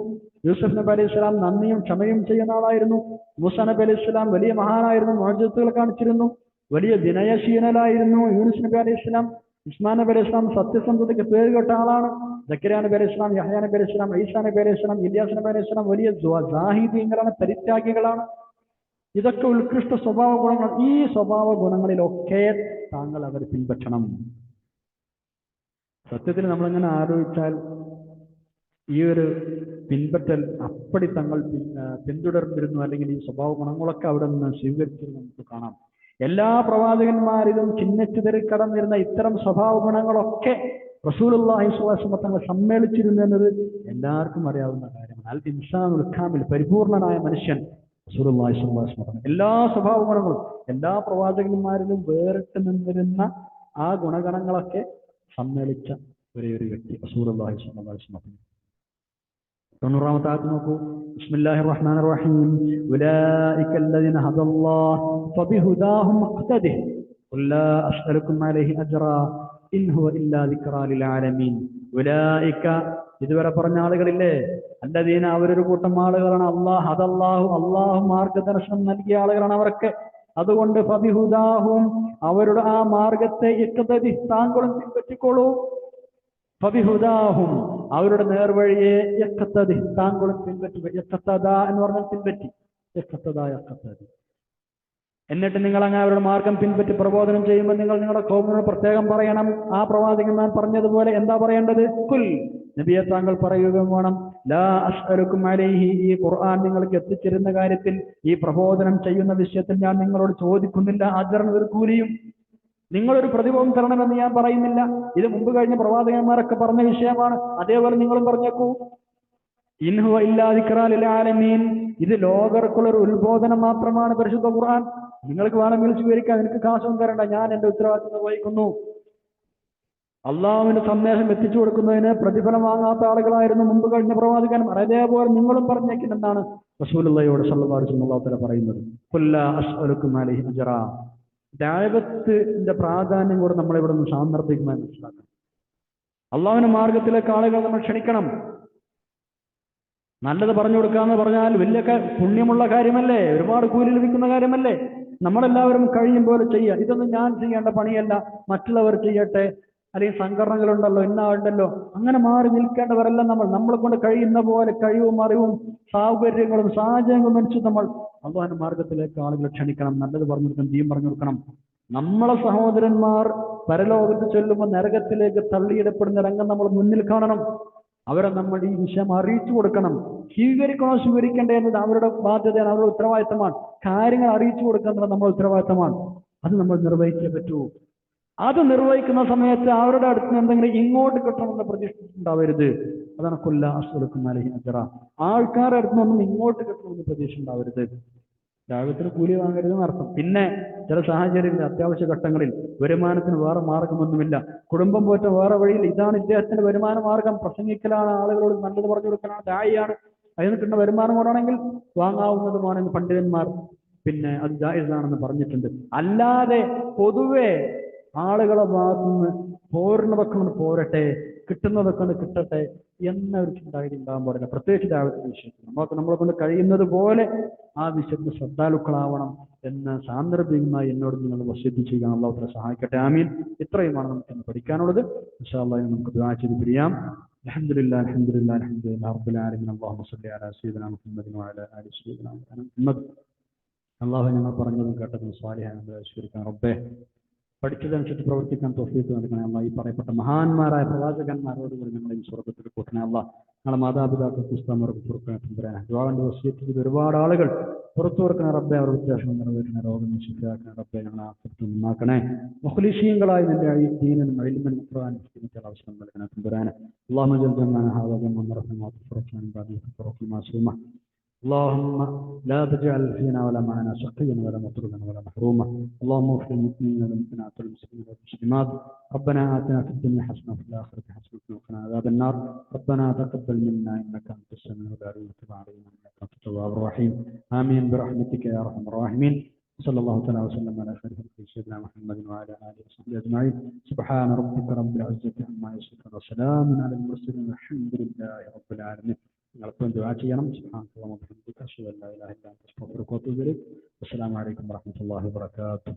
യൂസുഫ് നബി അലൈഹി സ്വലാം നന്ദിയും ക്ഷമയും ചെയ്യുന്ന ആളായിരുന്നു. മൂസാ നബി അലൈഹി സ്വലാം വലിയ മഹാനായിരുന്നു, മുഅ്ജിസത്തുകൾ കാണിച്ചിരുന്നു, വലിയ വിനയശീലനായിരുന്നു. യൂനുസ് നബി അലൈഹി സ്വലാം, ഉസ്മാൻ നബി അലൈഹി സ്വലാം സത്യസന്ധതയ്ക്ക് പേര് കേട്ട ആളാണ്. സക്കരിയ നബി അലൈഹി സ്വലാം, യഹ്യ നബി അലൈഹി സ്വലാം, ഈസാ നബി അലൈഹി സ്വലാം, ഇല്യാസ് നബി അലൈഹി സ്വലാം വലിയ സാഹിദീങ്ങളാണ്, പരിത്യാഗികളാണ്. ഇതൊക്കെ ഉത്കൃഷ്ട സ്വഭാവ ഗുണങ്ങൾ. ഈ സ്വഭാവ ഗുണങ്ങളിലൊക്കെ താങ്കൾ അവർ പിൻപറ്റണം. സത്യത്തിൽ നമ്മളിങ്ങനെ ആലോചിച്ചാൽ ഈ ഒരു പിൻപറ്റൽ അപ്പടി തങ്ങൾ പിന്തുടർന്നിരുന്നു, അല്ലെങ്കിൽ ഈ സ്വഭാവ ഗുണങ്ങളൊക്കെ അവിടെ നിന്ന് സ്വീകരിച്ചിരുന്നു നമുക്ക് കാണാം. എല്ലാ പ്രവാചകന്മാരിലും ചിഹ്നച്ചുതരിൽ കടന്നിരുന്ന ഇത്തരം സ്വഭാവ ഗുണങ്ങളൊക്കെ റസൂലുള്ളാഹി സ്വല്ലല്ലാഹു അലൈഹി വസല്ലം തങ്ങൾ സമ്മേളിച്ചിരുന്നു എന്നത് എല്ലാവർക്കും അറിയാവുന്ന കാര്യമാണ്. അൽ ഇൻസാനുൽ കാമിൽ, പരിപൂർണനായ മനുഷ്യൻ റസൂലുള്ളാഹി സ്വല്ലല്ലാഹു അലൈഹി വസല്ലം. എല്ലാ സ്വഭാവ ഗുണങ്ങളും എല്ലാ പ്രവാചകന്മാരിലും വേറിട്ട് നിന്നിരുന്ന ആ ഗുണഗണങ്ങളൊക്കെ സമ്മേളിച്ച ഒരേ ഒരു വ്യക്തി റസൂലുള്ളാഹി സ്വല്ലല്ലാഹു അലൈഹി വസല്ലം. 90-ാമത്തെ ആയത്ത് നോക്കൂ. ബിസ്മില്ലാഹിർ റഹ്മാനിർ റഹീം. ഉലൈക അല്ലദീന ഹദല്ലാഹു ഫബിഹുദാഹും മുഖ്തദിഹ് ഖുൽ ലാ അസ്അലുക്കും അലൈഹി അജ്റാ ഇൻ ഹുവ ഇല്ലാ ദിക്റാ ലിൽ ആലമീൻ. ഉലൈക, ഇതുവരെ പറഞ്ഞ ആളുകളില്ലേ, അല്ലദീന, അവരൊരു കൂട്ടം ആളുകളാണ്. അല്ലാഹു മാർഗദർശനം നൽകിയ ആളുകളാണ് അവർക്ക്. അതുകൊണ്ട് ഫബിഹുദാഹും, അവരുടെ ആ മാർഗത്തെ ഇഖ്തദി, താങ്കളും പിൻപറ്റിക്കോളൂ. ഫബിഹുദാഹും, അവരുടെ നേർവഴിയെ ഇഖ്തദി, താങ്കളും പിൻപറ്റുക. ഇഖ്തദ എന്ന് പറഞ്ഞാൽ പിൻപറ്റി. ഇഖ്തദ ഇഖ്തദി. എന്നിട്ട് നിങ്ങൾ അങ്ങനെ അവരുടെ മാർഗം പിൻപറ്റി പ്രബോധനം ചെയ്യുമ്പോൾ നിങ്ങൾ നിങ്ങളുടെ ഖൗമിനോട് പ്രത്യേകം പറയണം. ആ പ്രവാചകന്മാർ പറഞ്ഞതുപോലെ എന്താ പറയേണ്ടത്? കുൽ, നബിയെ താങ്കൾ പറയുകയും വേണം, ലാ അസ്അലുക്കും അലൈഹി, ഈ ഖുർആൻ നിങ്ങൾക്ക് എത്തിച്ചിരുന്ന കാര്യത്തിൽ, ഈ പ്രബോധനം ചെയ്യുന്ന വിഷയത്തിൽ ഞാൻ നിങ്ങളോട് ചോദിക്കുന്നില്ല അജ്റൻ, ഒരു കൂലിയും. നിങ്ങളൊരു പ്രതിഫലം തരണമെന്ന് ഞാൻ പറയുന്നില്ല. ഇത് മുമ്പ് കഴിഞ്ഞ പ്രവാചകന്മാരൊക്കെ പറഞ്ഞ വിഷയമാണ്. അതേപോലെ നിങ്ങളും പറഞ്ഞേക്കൂ. ഇൻ ഹുവ ഇല്ലാ ദിക്റാ ലിൽ ആലമീൻ, ഇത് ലോകർക്കുള്ള ഒരു ഉത്ബോധനം മാത്രമാണ് പരിശുദ്ധ ഖുർആൻ. നിങ്ങൾക്ക് വേണമെങ്കിൽ സ്വീകരിക്കാൻ, എനിക്ക് കാശൊന്നും തരണ്ട, ഞാൻ എന്റെ ഉത്തരവാദിത്വം നിർവഹിക്കുന്നു. അള്ളാഹുവിന്റെ സന്ദേശം എത്തിച്ചു കൊടുക്കുന്നതിന് പ്രതിഫലം വാങ്ങാത്ത ആളുകളായിരുന്നു മുമ്പ് കഴിഞ്ഞ പ്രവാചകന്മാർ. അതേപോലെ നിങ്ങളും പറഞ്ഞേക്കുമെന്നാണ് റസൂലുള്ളാഹിയോട് സ്വല്ലല്ലാഹു അലൈഹി വസല്ലം പറയുന്നത്. ഖുൽ ലാ അസ്അലുക്കും അലൈഹി അജ്റാ. ദഅവത്തിന്റെ പ്രാധാന്യം കൂടെ നമ്മളിവിടെ നിന്ന് സാന്ദർഭികമായി മനസ്സിലാക്കണം. അള്ളാഹുവിന്റെ മാർഗത്തിലേക്ക് ആളുകൾ നമ്മൾ ക്ഷണിക്കണം. നല്ലത് പറഞ്ഞു കൊടുക്കാന്ന് പറഞ്ഞാൽ വലിയ പുണ്യമുള്ള കാര്യമല്ലേ, ഒരുപാട് കൂലി ലഭിക്കുന്ന കാര്യമല്ലേ. നമ്മളെല്ലാവരും കഴിയും പോലെ ചെയ്യുക. ഇതൊന്നും ഞാൻ ചെയ്യേണ്ട പണിയല്ല, മറ്റുള്ളവർ ചെയ്യട്ടെ, അല്ലെങ്കിൽ സംഘടനകളുണ്ടല്ലോ, ഇന്നാളുണ്ടല്ലോ, അങ്ങനെ മാറി നിൽക്കേണ്ടവരെല്ലാം നമ്മളെ കൊണ്ട് കഴിയുന്ന പോലെ കഴിവും അറിവും സൗകര്യങ്ങളും സാഹചര്യങ്ങളും വെച്ച് നമ്മൾ അള്ളാഹുവിന്റെ മാർഗത്തിലേക്ക് ആളുകളെ ക്ഷണിക്കണം. നല്ലത് പറഞ്ഞു കൊടുക്കണം, ദീൻ പറഞ്ഞു കൊടുക്കണം. നമ്മളെ സഹോദരന്മാർ പരലോകത്ത് ചൊല്ലുമ്പോൾ നരകത്തിലേക്ക് തള്ളിയിടപ്പെടുന്ന രംഗം നമ്മൾ മുന്നിൽ കാണണം. അവരെ നമ്മൾ ഈ വിഷയം അറിയിച്ചു കൊടുക്കണം. സ്വീകരിക്കണോ സ്വീകരിക്കേണ്ടേ എന്നത് അവരുടെ ബാധ്യതയാണ്, അവരുടെ ഉത്തരവാദിത്തമാണ്. കാര്യങ്ങൾ അറിയിച്ചു കൊടുക്കുന്നത് നമ്മുടെ ഉത്തരവാദിത്തമാണ്. അത് നമ്മൾ നിർവഹിച്ചേ പറ്റൂ. അത് നിർവഹിക്കുന്ന സമയത്ത് അവരുടെ അടുത്ത് നിന്ന് എന്തെങ്കിലും ഇങ്ങോട്ട് കിട്ടണമെന്ന് പ്രതീക്ഷ ഉണ്ടാവരുത്. അതാണ് ഖുൽ ലാ അസ്അലുക്കും അലൈഹി അജ്റാ. ആൾക്കാരുടെ അടുത്ത് നിന്നൊന്നും ഇങ്ങോട്ട് കിട്ടണമെന്ന് പ്രതീക്ഷ ഉണ്ടാവരുത്. ദഅവത്തിന് കൂലി വാങ്ങരുതെന്ന് അർത്ഥം. പിന്നെ ചില സാഹചര്യങ്ങളിൽ, അത്യാവശ്യ ഘട്ടങ്ങളിൽ വരുമാനത്തിന് വേറെ മാർഗമൊന്നുമില്ല, കുടുംബം പോറ്റ വേറെ വഴിയിൽ, ഇതാണ് ഇദ്ദേഹത്തിന്റെ വരുമാന മാർഗം, പ്രസംഗിക്കലാണ്, ആളുകളോട് നല്ലത് പറഞ്ഞു കൊടുക്കലാണ്, ദായിയാണ്, അതിന് കിട്ടുന്ന വരുമാനം കൊണ്ടാണെങ്കിൽ വാങ്ങാവുന്നതുമാണെന്ന് പണ്ഡിതന്മാർ പിന്നെ അത് ജായിസാണെന്ന് പറഞ്ഞിട്ടുണ്ട്. അല്ലാതെ പൊതുവെ ആളുകളെ ഭാഗത്തുനിന്ന് പോരുന്നതൊക്കെ ഒന്ന് പോരട്ടെ, കിട്ടുന്നതൊക്കെ ഒന്ന് കിട്ടട്ടെ എന്നൊരു ചിന്താഗതി ഉണ്ടാകാൻ പാടില്ല. പ്രത്യേകിച്ച് ദഅവത്തിന്റെ വിഷയത്തിൽ നമ്മളെ കൊണ്ട് കഴിയുന്നത് പോലെ ആ വിഷയത്തിൽ ശ്രദ്ധാലുക്കളാവണം എന്ന് സാന്ദർഭികമായി എന്നോട് നിങ്ങൾ വസിയത്ത് ചെയ്യാൻ അല്ലാഹു തആല സഹായിക്കട്ടെ. ആമീൻ. ഇത്രയുമാണ് നമുക്ക് പഠിക്കാനുള്ളത്. ഇൻഷാ അല്ലാഹ് നമുക്ക് ദുആ ചെയ്ത് പിരിയാം. അൽഹംദുലില്ലാഹി റബ്ബിൽ ആലമീൻ. അല്ലാഹുമ്മ സ്വല്ലി അലാ സയ്യിദിനാ മുഹമ്മദിൻ വഅലാ ആലി സയ്യിദിനാ മുഹമ്മദ്. അല്ലാഹു ഞങ്ങൾ പറഞ്ഞതും കേട്ടതും സ്വാലിഹായ സ്വീകരിക്കാൻ റബ്ബേ, പഠിച്ചതനുസരിച്ച് പ്രവർത്തിക്കാൻ തൗഫീഖ് നൽകണേ അല്ലാഹ്. ഈ പറയപ്പെട്ട മഹാന്മാരായ പ്രവാചകന്മാരോട് കൂടി ഞങ്ങളെ ഈ സ്വർഗ്ഗത്തിൽ കൂട്ടണേ അല്ലാഹ്. ഞങ്ങളെ മാതാപിതാക്കൾക്ക് ഉസ്താദന്മാർക്ക് പുറത്തുവരാൻ ദുആന്റെ വസിയത്ത് ചെയ്ത് ഒരുപാട് ആളുകൾ പുറത്തു വെക്കണേ റബ്ബേ. അവർ വ്യത്യാസം നിറവേറ്റണേ, രോഗം ശിഫയാക്കണേ റബ്ബേ. ഞങ്ങളെ ആഫിയത്ത് നന്നാക്കണേ. മുഖ്ലിസീങ്ങളായി നിന്റെ ഈ ദീനിനും ഇൽമിനും ഖുർആനും സുന്നത്തും അവസരം നൽകണേ തമ്പുരാനെ. അല്ലാഹുമ്മ ജൽ ജന്നാന ഹാദാ ജമ്മൻ റഹ്മത്തുക വഫറജന ബാദിക ഫറഖ് മാസൂമ. اللهم لا تجعل فينا ولا معنا شقيا ولا مطرودا ولا محروما. اللهم اغفر للمؤمنين والمؤمنات والمسلمين والمسلمات. ربنا آتنا في الدنيا حسنة وفي الآخرة حسنة وقنا عذاب النار. ربنا تقبل منا إنك أنت السميع العليم وتب علينا إنك أنت التواب الرحيم. آمين برحمتك يا أرحم الراحمين. صلى الله تعالى وسلم على خير خلق سيدنا محمد وعلى آله وصحبه أجمعين. سبحان ربك رب العزة عما يصفون وسلام على المرسلين والحمد لله رب العالمين. നിങ്ങളെപ്പോഴും ദുആ ചെയ്യണം. സുബ്ഹാനല്ലാഹി വബിഹംദിഹി അശ്ഹദു അൻ ലാ ഇലാഹ ഇല്ല അൻത അസ്തഗ്ഫിറുക വഅതൂബു ഇലൈക്. അസ്സലാമു അലൈക്കും വറഹ്മത്തുള്ളാഹി വബറകാതുഹു.